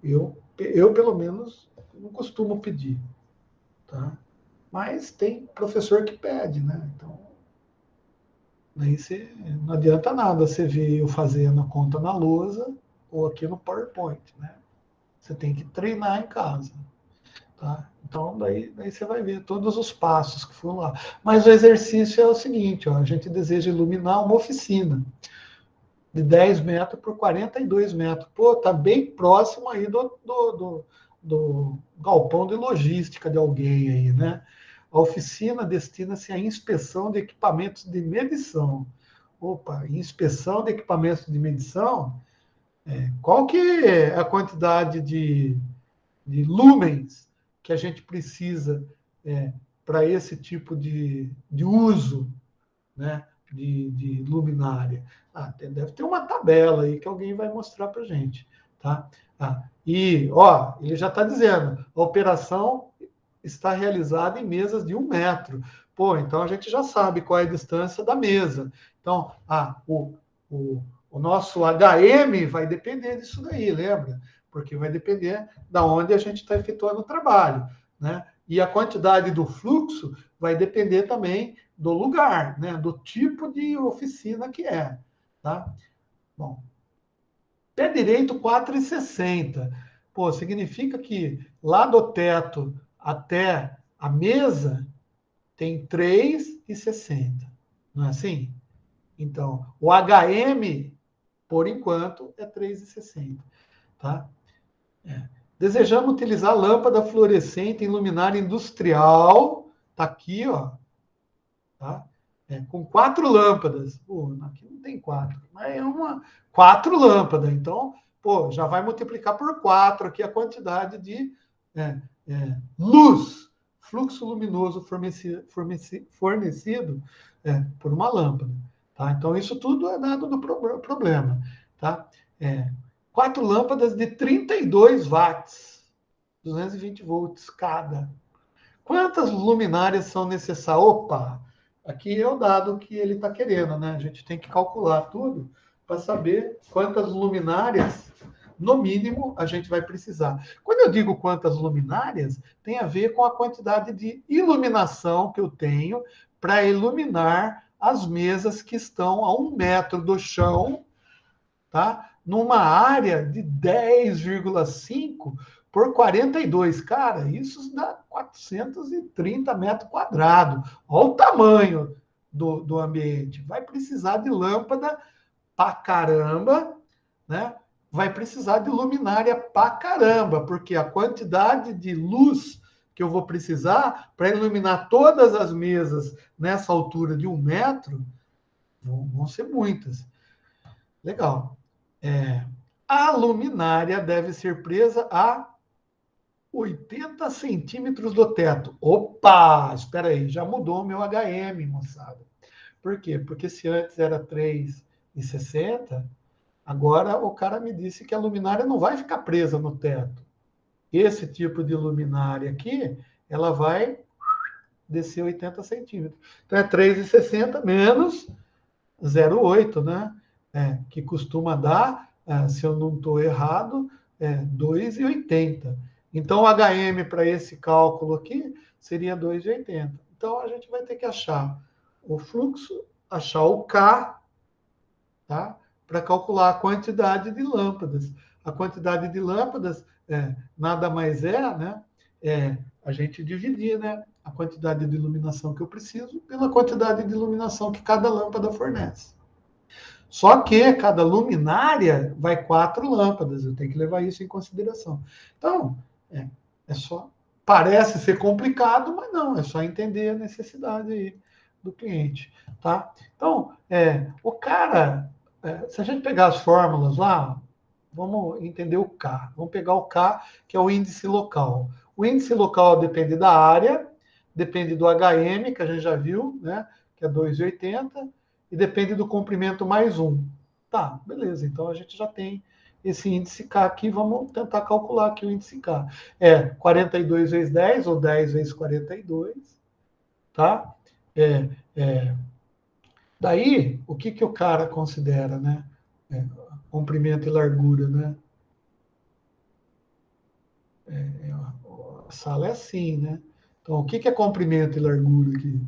Eu, pelo menos, não costumo pedir. Tá? Mas tem professor que pede, né? Então, daí não adianta nada você ver eu fazendo a conta na lousa ou aqui no PowerPoint, né? Você tem que treinar em casa. Tá? Então, daí você vai ver todos os passos que foram lá. Mas o exercício é o seguinte, ó, a gente deseja iluminar uma oficina de 10 metros por 42 metros. Pô, tá bem próximo aí do galpão de logística de alguém aí, né? A oficina destina-se à inspeção de equipamentos de medição. Opa, inspeção de equipamentos de medição, qual que é a quantidade de lumens que a gente precisa para esse tipo de uso, né, de luminária? Deve ter uma tabela aí que alguém vai mostrar para a gente. Tá? E, ó, ele já está dizendo, a operação está realizada em mesas de 1 metro. Pô, então a gente já sabe qual é a distância da mesa. Então, o nosso HM vai depender disso daí, lembra? Porque vai depender da onde a gente está efetuando o trabalho, né? E a quantidade do fluxo vai depender também do lugar, né? Do tipo de oficina que é, tá? Bom, pé direito 4,60. Pô, significa que lá do teto até a mesa tem 3,60. Não é assim? Então, o HM, por enquanto, é 3,60. Tá? Desejamos utilizar lâmpada fluorescente em luminária industrial. Tá aqui, ó. Tá? Com 4 lâmpadas. Pô, aqui não tem 4, mas é 4 lâmpadas. Então, pô, já vai multiplicar por 4 aqui a quantidade de luz, fluxo luminoso fornecido por uma lâmpada. Tá? Então, isso tudo é dado do problema. Tá? 4 lâmpadas de 32 watts, 220 volts cada. Quantas luminárias são necessárias? Opa, aqui é o dado que ele está querendo, né? A gente tem que calcular tudo para saber quantas luminárias, no mínimo, a gente vai precisar. Quando eu digo quantas luminárias, tem a ver com a quantidade de iluminação que eu tenho para iluminar as mesas que estão a 1 metro do chão, tá? Numa área de 10,5 por 42. Cara, isso dá 430 metros quadrados. Olha o tamanho do ambiente. Vai precisar de lâmpada pra caramba, né? Vai precisar de luminária pra caramba, porque a quantidade de luz que eu vou precisar para iluminar todas as mesas nessa altura de 1 metro vão ser muitas. Legal. A luminária deve ser presa a 80 centímetros do teto. Opa! Espera aí, já mudou o meu HM, moçada. Por quê? Porque se antes era 3,60, agora o cara me disse que a luminária não vai ficar presa no teto. Esse tipo de luminária aqui, ela vai descer 80 centímetros. Então é 3,60 menos 0,8, né? Que costuma dar se eu não estou errado, é 2,80. Então, o HM para esse cálculo aqui seria 2,80. Então, a gente vai ter que achar o fluxo, achar o K, tá? Para calcular a quantidade de lâmpadas. A quantidade de lâmpadas nada mais né? A gente dividir, né? A quantidade de iluminação que eu preciso pela quantidade de iluminação que cada lâmpada fornece. Só que cada luminária vai 4 lâmpadas, eu tenho que levar isso em consideração. Então, é só. Parece ser complicado, mas não, é só entender a necessidade aí do cliente. Tá? Então, o cara, se a gente pegar as fórmulas lá, vamos entender o K. Vamos pegar o K, que é o índice local. O índice local depende da área, depende do HM, que a gente já viu, né? Que é 2,80, e depende do comprimento mais 1. Tá, beleza. Então a gente já tem esse índice K aqui. Vamos tentar calcular aqui o índice K. 42 vezes 10, ou 10 vezes 42. Tá? Daí, o que o cara considera, né? Comprimento e largura, né? A sala é assim, né? Então, o que é comprimento e largura aqui?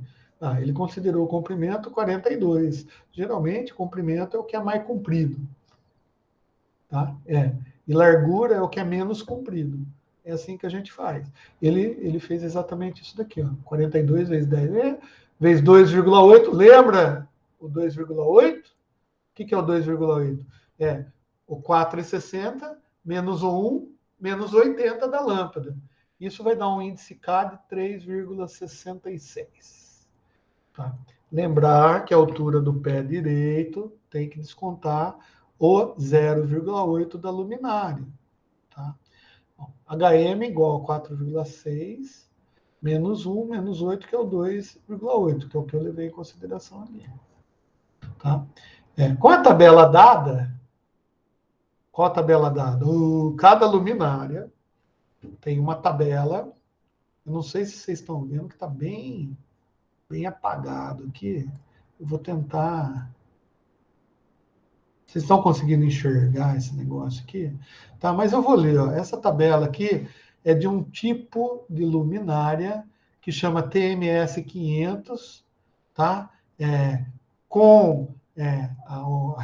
Ele considerou o comprimento 42. Geralmente, comprimento é o que é mais comprido. Tá? E largura é o que é menos comprido. É assim que a gente faz. Ele fez exatamente isso daqui, ó. 42 vezes 10 vezes 2,8. Lembra o 2,8? O que é o 2,8? O 4,60 menos o 1 menos 80 da lâmpada. Isso vai dar um índice K de 3,66. Tá? Lembrar que a altura do pé direito tem que descontar o 0,8 da luminária. Tá? Bom, HM igual a 4,6 menos 1 menos 8, que é o 2,8, que é o que eu levei em consideração ali. Tá? Com a tabela dada, qual a tabela dada? Cada luminária tem uma tabela. Eu não sei se vocês estão vendo que está bem, bem apagado aqui. Eu vou tentar. Vocês estão conseguindo enxergar esse negócio aqui? Tá, mas eu vou ler. Ó. Essa tabela aqui é de um tipo de luminária que chama TMS 500, tá? Com a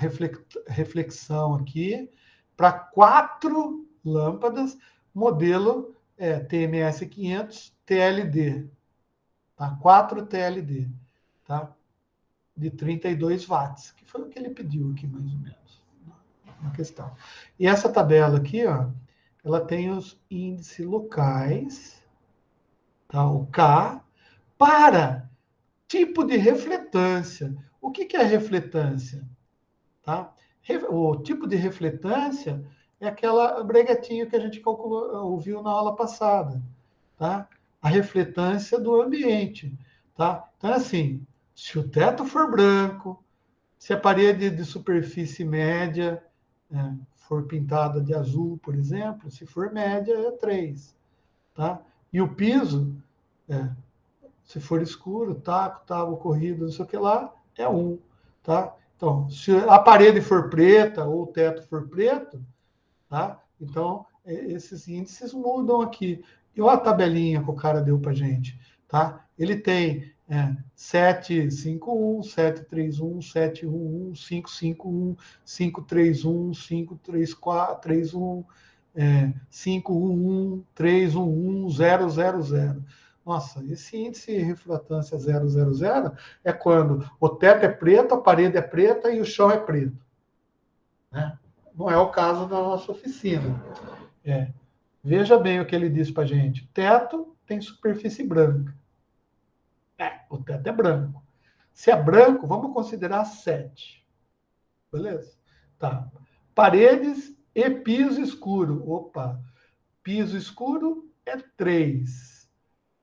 reflexão aqui para 4 lâmpadas, modelo TMS 500 TLD, tá? 4 TLD, tá? De 32 watts, que foi o que ele pediu aqui, mais ou menos, na questão. E essa tabela aqui, ó, ela tem os índices locais, tá? O K, para tipo de refletância. O que é refletância? Tá? O tipo de refletância é aquela breguetinho que a gente ouviu na aula passada. Tá? A refletância do ambiente. Tá? Então, assim, se o teto for branco, se a parede de superfície média for pintada de azul, por exemplo, se for média, é 3. Tá? E o piso, se for escuro, taco, tábua, corrido, não sei o que lá, é 1. Tá? Então, se a parede for preta ou o teto for preto, tá? Então, esses índices mudam aqui. E olha a tabelinha que o cara deu para gente. Tá? Ele tem 751, 731, 711, 551, 531, 534, 511, 311, 000. Nossa, esse índice de refratância 000 é quando o teto é preto, a parede é preta e o chão é preto. Né? Não é o caso da nossa oficina. Veja bem o que ele diz para a gente. Teto tem superfície branca. O teto é branco. Se é branco, vamos considerar 7. Beleza? Tá. Paredes e piso escuro. Opa. Piso escuro é 3.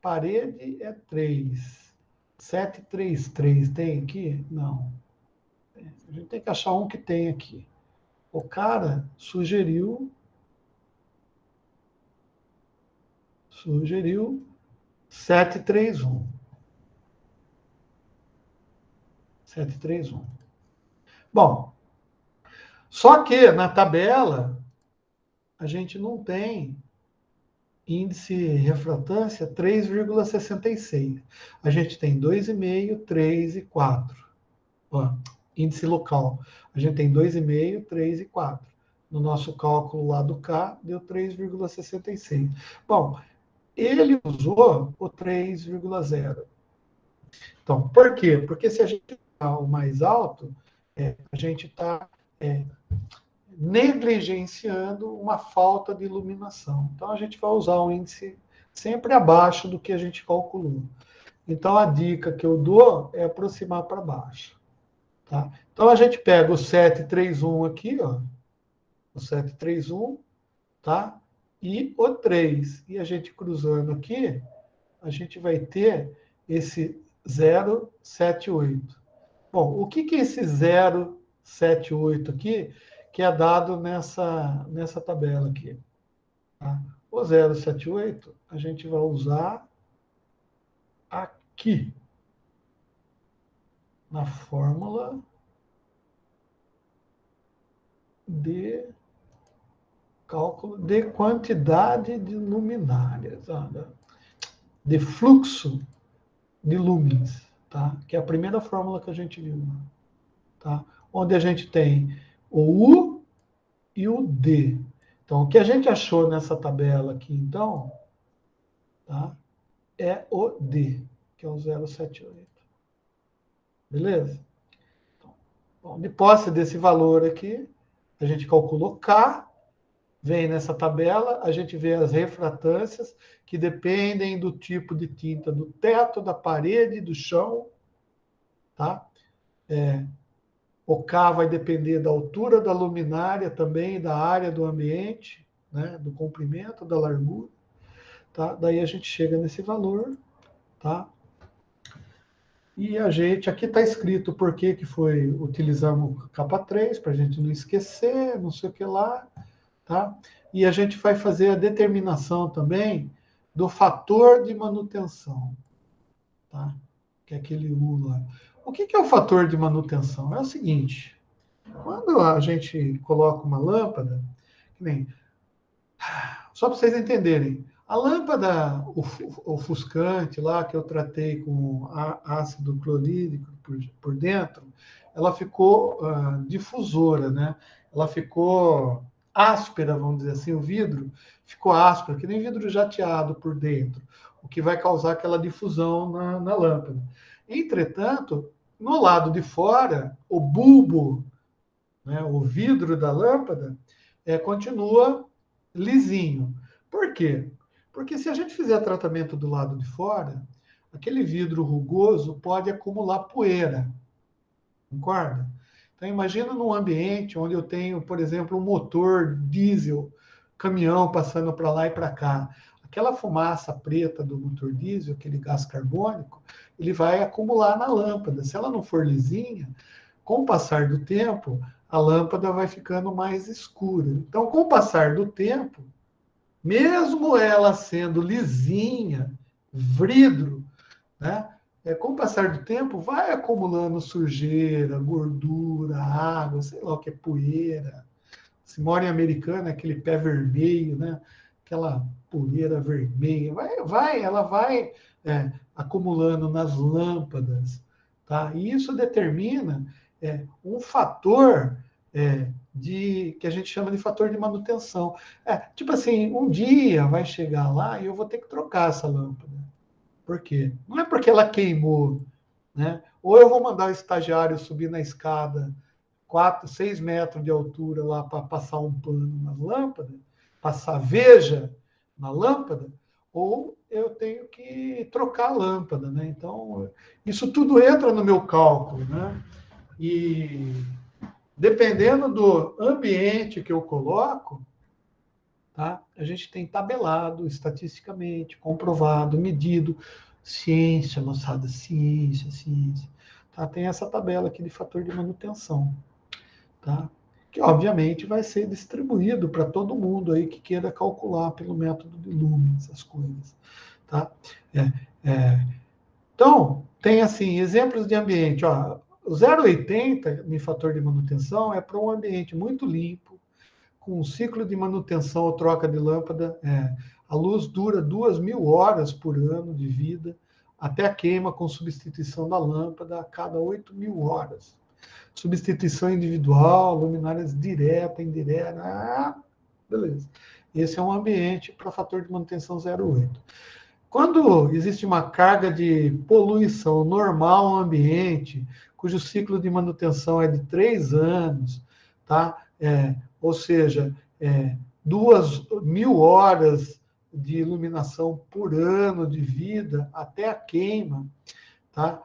Parede é 3. 733 tem aqui? Não. A gente tem que achar um que tem aqui. O cara sugeriu 731. 731. Bom, Só que na tabela a gente não tem índice refratância 3,66. A gente tem 2,5, 3 e 4. Ó, índice local. A gente tem 2,5, 3 e 4. No nosso cálculo lá do K, deu 3,66. Bom, ele usou o 3,0. Então, por quê? Porque se a gente usar o mais alto, a gente está negligenciando uma falta de iluminação. Então, a gente vai usar o índice sempre abaixo do que a gente calculou. Então, a dica que eu dou é aproximar para baixo. Tá? Então, a gente pega o 731 aqui, ó, o 731, tá? E o 3. E a gente cruzando aqui, a gente vai ter esse 078. Bom, o que é esse 078 aqui, que é dado nessa tabela aqui? Tá? O 078 a gente vai usar aqui, na fórmula de cálculo de quantidade de luminárias, de fluxo de lumens, tá? Que é a primeira fórmula que a gente viu, tá? Onde a gente tem o U e o D. Então, o que a gente achou nessa tabela aqui, então, tá? É o D, que é o 078. Beleza? Então, bom, de posse desse valor aqui, a gente calculou K, vem nessa tabela, a gente vê as refratâncias, que dependem do tipo de tinta do teto, da parede, do chão, tá? O K vai depender da altura da luminária também, da área do ambiente, né? Do comprimento, da largura, tá? Daí a gente chega nesse valor, tá? E a gente, aqui está escrito por que foi, utilizamos capa 3, para a gente não esquecer, não sei o que lá, tá? E a gente vai fazer a determinação também do fator de manutenção, tá? Que é aquele U lá. O que é o fator de manutenção? É o seguinte, quando a gente coloca uma lâmpada, que nem, só para vocês entenderem, a lâmpada ofuscante lá, que eu tratei com ácido clorídrico por dentro, ela ficou difusora, né? Ela ficou áspera, vamos dizer assim, o vidro ficou áspero, que nem vidro jateado por dentro, o que vai causar aquela difusão na lâmpada. Entretanto, no lado de fora, o bulbo, né, o vidro da lâmpada, continua lisinho. Por quê? Porque se a gente fizer tratamento do lado de fora, aquele vidro rugoso pode acumular poeira, concorda? Então imagina num ambiente onde eu tenho, por exemplo, um motor diesel, caminhão passando para lá e para cá. Aquela fumaça preta do motor diesel, aquele gás carbônico, ele vai acumular na lâmpada. Se ela não for lisinha, com o passar do tempo, a lâmpada vai ficando mais escura. Então, com o passar do tempo, mesmo ela sendo lisinha, vidro, né? Com o passar do tempo, vai acumulando sujeira, gordura, água, sei lá o que é poeira. Se mora em Americana, aquele pé vermelho, né? Aquela poeira vermelha, ela vai acumulando nas lâmpadas, tá? E isso determina um fator que a gente chama de fator de manutenção. Tipo assim, um dia vai chegar lá e eu vou ter que trocar essa lâmpada. Por quê? Não é porque ela queimou, né? Ou eu vou mandar o estagiário subir na escada 4, 6 metros de altura lá para passar um pano na lâmpada, passar veja na lâmpada, ou eu tenho que trocar a lâmpada, né? Então, isso tudo entra no meu cálculo, né? E dependendo do ambiente que eu coloco, tá? A gente tem tabelado estatisticamente, comprovado, medido. Ciência, moçada, ciência, ciência. Tá? Tem essa tabela aqui de fator de manutenção, tá? Que obviamente vai ser distribuído para todo mundo aí que queira calcular pelo método de lumens as coisas, tá? Então, tem assim, exemplos de ambiente, ó, O 0,80 em fator de manutenção é para um ambiente muito limpo, com um ciclo de manutenção ou troca de lâmpada. A luz dura 2.000 horas por ano de vida, até a queima com substituição da lâmpada a cada 8.000 horas. Substituição individual, luminárias direta, indireta. Beleza. Esse é um ambiente para fator de manutenção 0,8. Quando existe uma carga de poluição normal no ambiente, cujo ciclo de manutenção é de 3 anos, tá? Ou seja, 2.000 horas de iluminação por ano de vida até a queima, tá?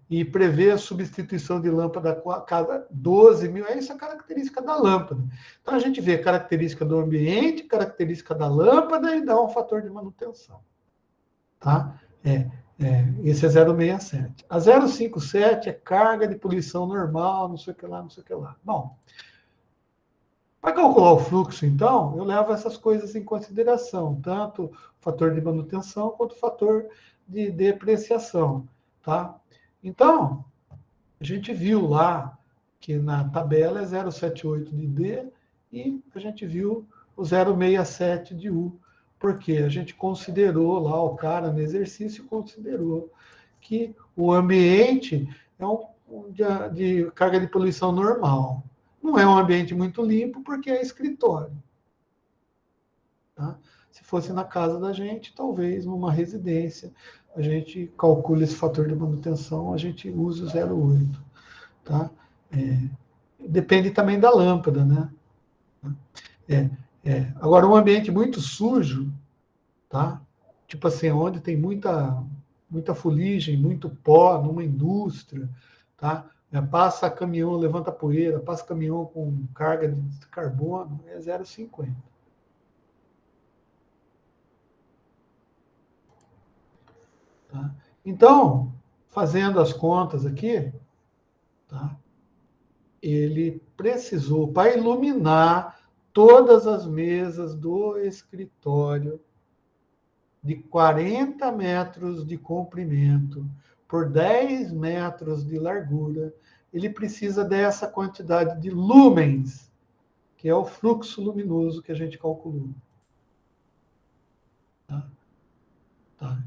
E prevê a substituição de lâmpada a cada 12.000, essa é a característica da lâmpada. Então, a gente vê a característica do ambiente, característica da lâmpada e dá um fator de manutenção. Tá? Esse é 0,67. A 0,57 é carga de poluição normal, não sei o que lá, não sei o que lá. Bom, para calcular o fluxo, então, eu levo essas coisas em consideração, tanto o fator de manutenção quanto o fator de depreciação. Tá? Então, a gente viu lá que na tabela é 0,78 de D e a gente viu o 0,67 de U, porque a gente considerou lá, o cara no exercício considerou que o ambiente é de carga de poluição normal. Não é um ambiente muito limpo, porque é escritório. Tá? Se fosse na casa da gente, talvez numa residência, a gente calcula esse fator de manutenção, a gente usa o 0,8. Tá? Depende também da lâmpada, né? Agora, um ambiente muito sujo, tá? Tipo assim, onde tem muita fuligem, muito pó, numa indústria, tá? Passa caminhão, levanta poeira, passa caminhão com carga de carbono, é 0,50. Tá? Então, fazendo as contas aqui, tá? Ele precisou, para iluminar todas as mesas do escritório, de 40 metros de comprimento por 10 metros de largura, ele precisa dessa quantidade de lumens, que é o fluxo luminoso que a gente calculou. Tá?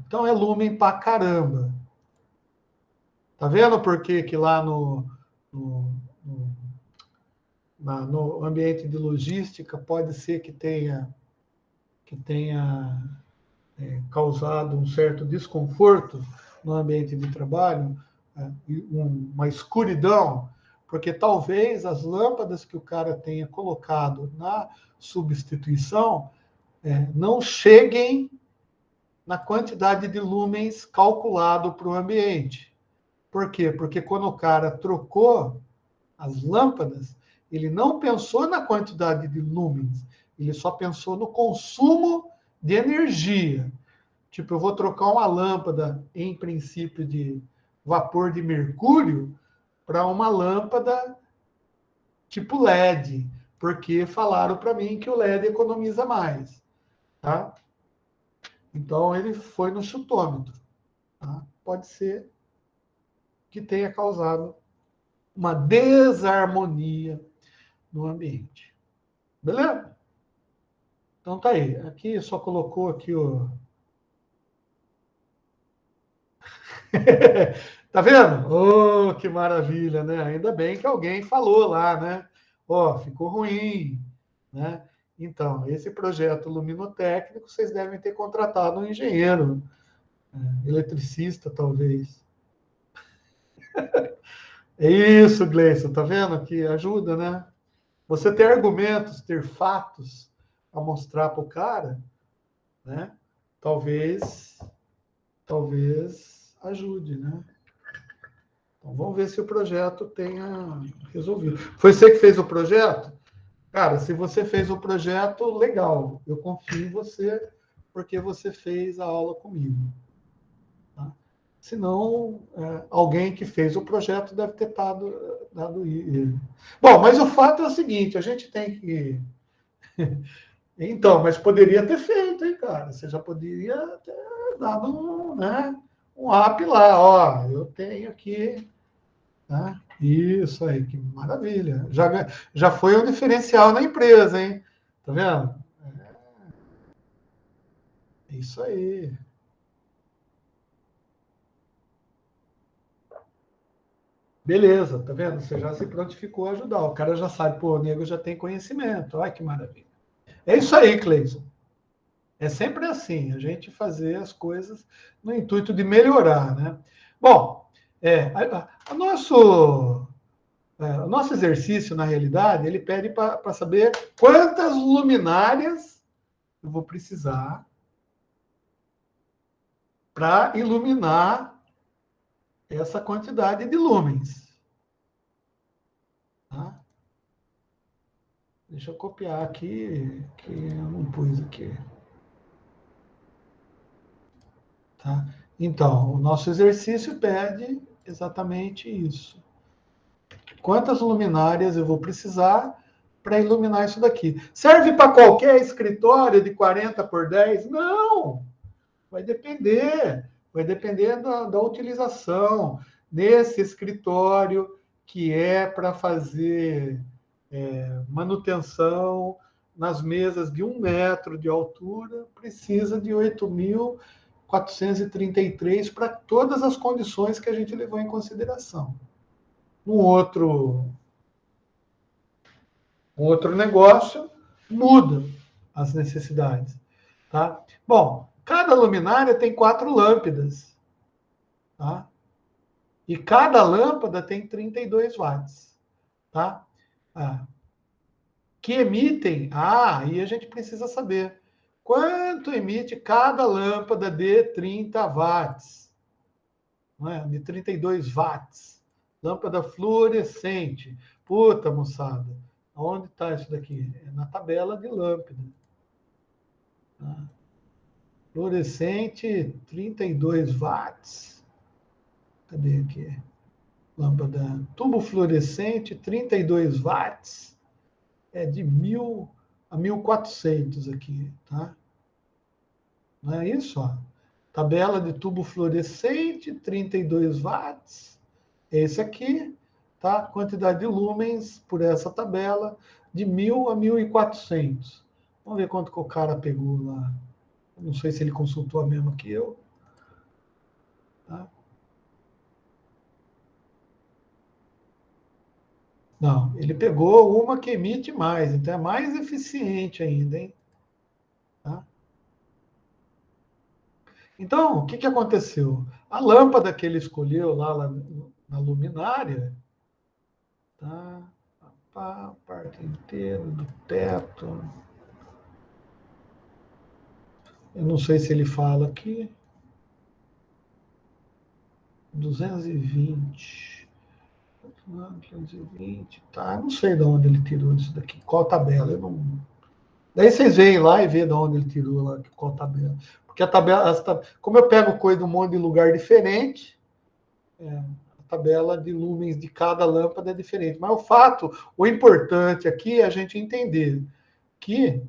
Então é lumen pra caramba. Tá vendo por que lá no ambiente de logística pode ser que tenha causado um certo desconforto no ambiente de trabalho, uma escuridão, porque talvez as lâmpadas que o cara tenha colocado na substituição não cheguem na quantidade de lumens calculado para o ambiente. Por quê? Porque quando o cara trocou as lâmpadas, ele não pensou na quantidade de lumens, ele só pensou no consumo de energia. Tipo, eu vou trocar uma lâmpada, em princípio, de vapor de mercúrio para uma lâmpada tipo LED, porque falaram para mim que o LED economiza mais. Tá? Então, ele foi no chutômetro. Tá? Pode ser que tenha causado uma desarmonia no ambiente. Beleza? Então tá aí. Aqui só colocou aqui o... Tá vendo? Oh, que maravilha, né? Ainda bem que alguém falou lá, né? Ó, ficou ruim, né? Então, esse projeto luminotécnico, vocês devem ter contratado um engenheiro, eletricista, talvez. É isso, Gleison, tá vendo? Que ajuda, né? Você ter argumentos, ter fatos a mostrar para o cara, né? Talvez ajude, né? Então, vamos ver se o projeto tenha resolvido. Foi você que fez o projeto? Cara, se você fez o projeto, legal. Eu confio em você, porque você fez a aula comigo. Tá? Se não, alguém que fez o projeto deve ter dado ele. Bom, mas o fato é o seguinte, a gente tem que... Então, mas poderia ter feito, hein, cara? Você já poderia ter dado um up lá, ó. Eu tenho aqui Tá? Isso aí, que maravilha. Já foi um diferencial na empresa, hein? Tá vendo? É isso aí. Beleza, tá vendo? Você já se prontificou a ajudar. O cara já sabe, pô, o nego já tem conhecimento. Olha que maravilha. É isso aí, Cleison. É sempre assim, a gente fazer as coisas no intuito de melhorar, né? Bom, o nosso exercício, na realidade, ele pede para saber quantas luminárias eu vou precisar para iluminar essa quantidade de lumens. Tá? Deixa eu copiar aqui, que eu não pus aqui. Tá? Então, o nosso exercício pede exatamente isso. Quantas luminárias eu vou precisar para iluminar isso daqui? Serve para qualquer escritório de 40 por 10? Não! Vai depender. Vai depender da utilização. Nesse escritório que é para fazer manutenção nas mesas de 1 metro de altura, precisa de 8.433 para todas as condições que a gente levou em consideração. Um outro negócio muda as necessidades. Tá? Bom, cada luminária tem 4 lâmpadas. Tá? E cada lâmpada tem 32 watts. Tá? Que emitem. E a gente precisa saber quanto emite cada lâmpada de 30 watts. Não é? De 32 watts. Lâmpada fluorescente. Puta, moçada. Onde está isso daqui? É na tabela de lâmpada. Tá? Fluorescente, 32 watts. Cadê aqui? Lâmpada tubo fluorescente, 32 watts. É de 1.000 a 1.400 aqui, tá? Não é isso? Ó. Tabela de tubo fluorescente, 32 watts. Esse aqui, tá? Quantidade de lumens por essa tabela, de 1.000 a 1.400. Vamos ver quanto que o cara pegou lá. Não sei se ele consultou a mesma que eu. Tá? Não, ele pegou uma que emite mais, então é mais eficiente ainda, hein? Tá? Então, o que aconteceu? A lâmpada que ele escolheu lá na luminária, tá? A parte inteira do teto. Eu não sei se ele fala aqui. 220. 220, tá? Não sei de onde ele tirou isso daqui. Qual tabela? Eu não. Daí vocês veem lá e vê de onde ele tirou lá, qual tabela. Porque a tabela, como eu pego coisa de um monte de lugar diferente, a tabela de lumens de cada lâmpada é diferente. Mas o importante aqui é a gente entender que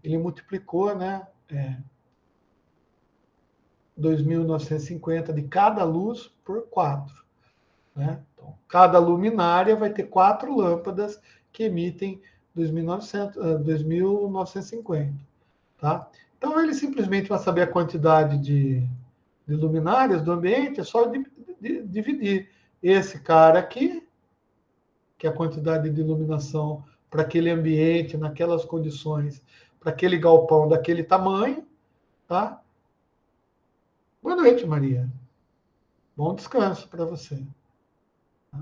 ele multiplicou, né? 2.950 de cada luz por 4. Né? Então, cada luminária vai ter 4 lâmpadas que emitem 2.950. Tá? Então, ele simplesmente vai saber a quantidade de luminárias do ambiente, é só dividir esse cara aqui, que é a quantidade de iluminação para aquele ambiente, naquelas condições, para aquele galpão daquele tamanho. Tá? Boa noite, Maria. Bom descanso para você. Tá?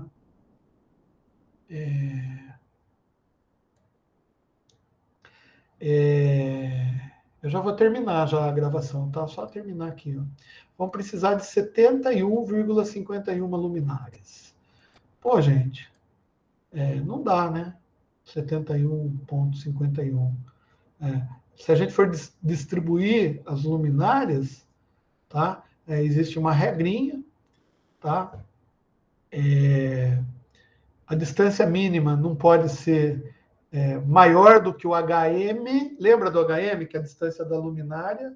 Eu já vou terminar já a gravação, tá? Só terminar aqui. Ó. Vamos precisar de 71,51 luminárias. Pô, gente, não dá, né? 71,51. Se a gente for distribuir as luminárias, tá? Existe uma regrinha, tá? A distância mínima não pode ser maior do que o HM. Lembra do HM, que é a distância da luminária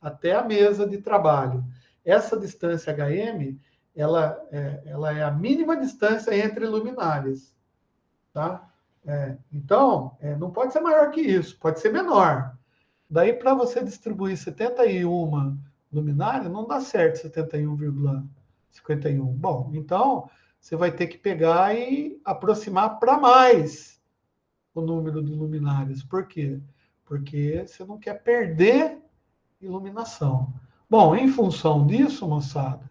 até a mesa de trabalho. Essa distância HM ela é a mínima distância entre luminárias. Tá? Então, não pode ser maior que isso, pode ser menor. Daí, para você distribuir 71 luminárias, não dá certo 71,51. Bom, então, você vai ter que pegar e aproximar para mais o número de luminárias. Por quê? Porque você não quer perder iluminação. Bom, em função disso, moçada,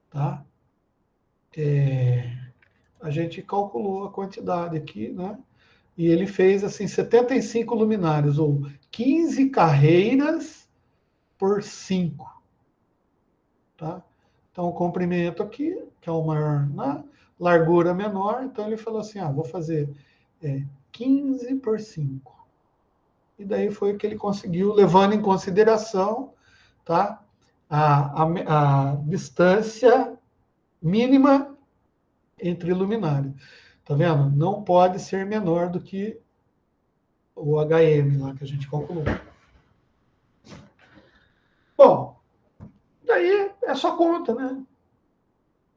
tá? A gente calculou a quantidade aqui, né? E ele fez assim 75 luminárias, ou 15 carreiras por 5. Tá? Então, o comprimento aqui, que é o maior, né? Largura menor, então ele falou assim: vou fazer 15 por 5. E daí foi o que ele conseguiu, levando em consideração, tá? A distância mínima entre luminárias. Tá vendo? Não pode ser menor do que o HM lá que a gente calculou. Bom, daí é só conta, né?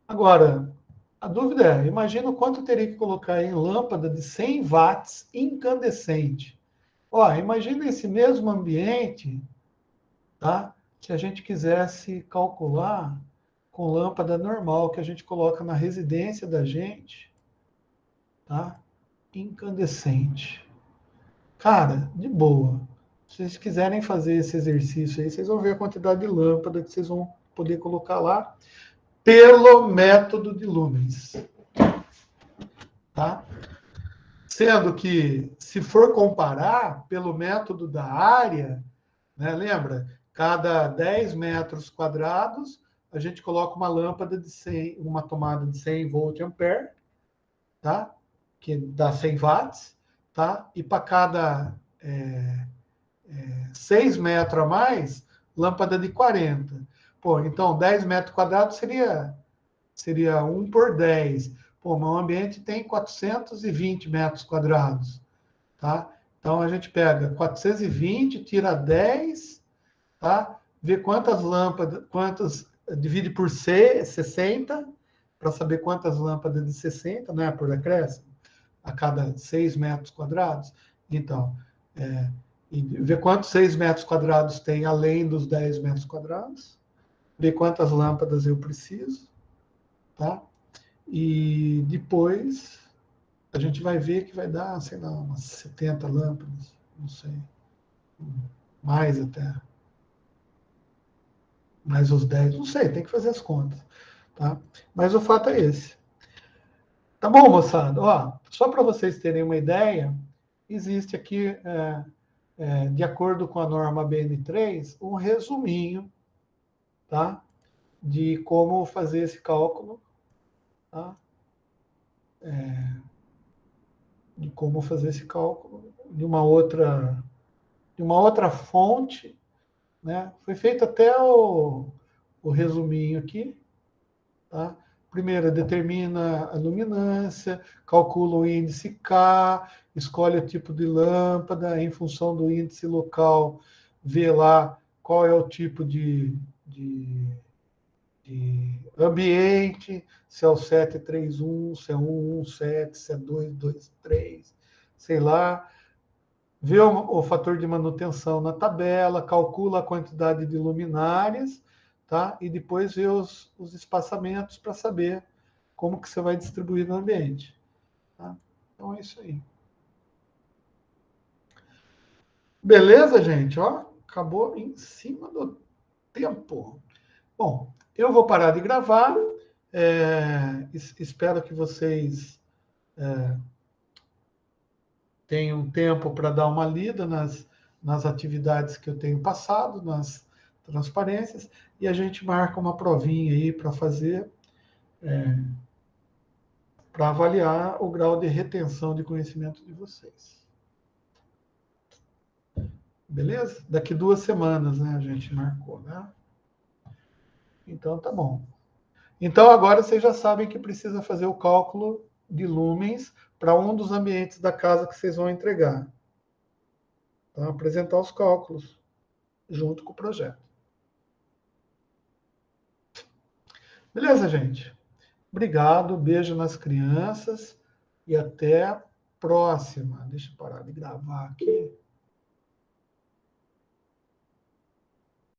Agora, a dúvida é, imagina o quanto eu teria que colocar em lâmpada de 100 watts incandescente. Ó, imagina esse mesmo ambiente, tá? Se a gente quisesse calcular com lâmpada normal que a gente coloca na residência da gente, tá? Incandescente. Cara, de boa. Se vocês quiserem fazer esse exercício aí, vocês vão ver a quantidade de lâmpada que vocês vão poder colocar lá pelo método de lumens. Tá? Sendo que, se for comparar pelo método da área, né, lembra? Cada 10 metros quadrados, a gente coloca uma lâmpada de 100, uma tomada de 100 volt ampere, tá? Que dá 100 watts, tá? E para cada 6 metros a mais, lâmpada de 40. Pô, então 10 metros quadrados seria 1 por 10. Pô, meu ambiente tem 420 metros quadrados, tá? Então a gente pega 420, tira 10, tá? Vê quantas lâmpadas, divide por 60, para saber quantas lâmpadas de 60, né, por acréscimo, a cada 6 metros quadrados. Então, e ver quantos 6 metros quadrados tem além dos 10 metros quadrados, ver quantas lâmpadas eu preciso, tá? E depois a gente vai ver que vai dar, sei lá, umas 70 lâmpadas, não sei, mais até, mais os 10, não sei, tem que fazer as contas, tá? Mas o fato é esse. Tá bom, moçada? Ó, só para vocês terem uma ideia, existe aqui, de acordo com a norma BN3, um resuminho, tá? De como fazer esse cálculo, tá? De como fazer esse cálculo de uma outra fonte, né? Foi feito até o resuminho aqui, tá? Primeiro, determina a luminância, calcula o índice K, escolhe o tipo de lâmpada, em função do índice local, vê lá qual é o tipo de ambiente, se é o 731, se é 117, se é 223, sei lá. Vê o fator de manutenção na tabela, calcula a quantidade de luminárias, tá? E depois vê os espaçamentos para saber como que você vai distribuir no ambiente. Tá? Então é isso aí. Beleza, gente? Ó, acabou em cima do tempo. Bom, eu vou parar de gravar. Espero que vocês tenham tempo para dar uma lida nas atividades que eu tenho passado, nas transparências, e a gente marca uma provinha aí para fazer, para avaliar o grau de retenção de conhecimento de vocês. Beleza? Daqui 2 semanas, né? A gente marcou, né? Então tá bom. Então agora vocês já sabem que precisa fazer o cálculo de lumens para um dos ambientes da casa que vocês vão entregar. Então, apresentar os cálculos junto com o projeto. Beleza, gente? Obrigado, beijo nas crianças e até a próxima. Deixa eu parar de gravar aqui.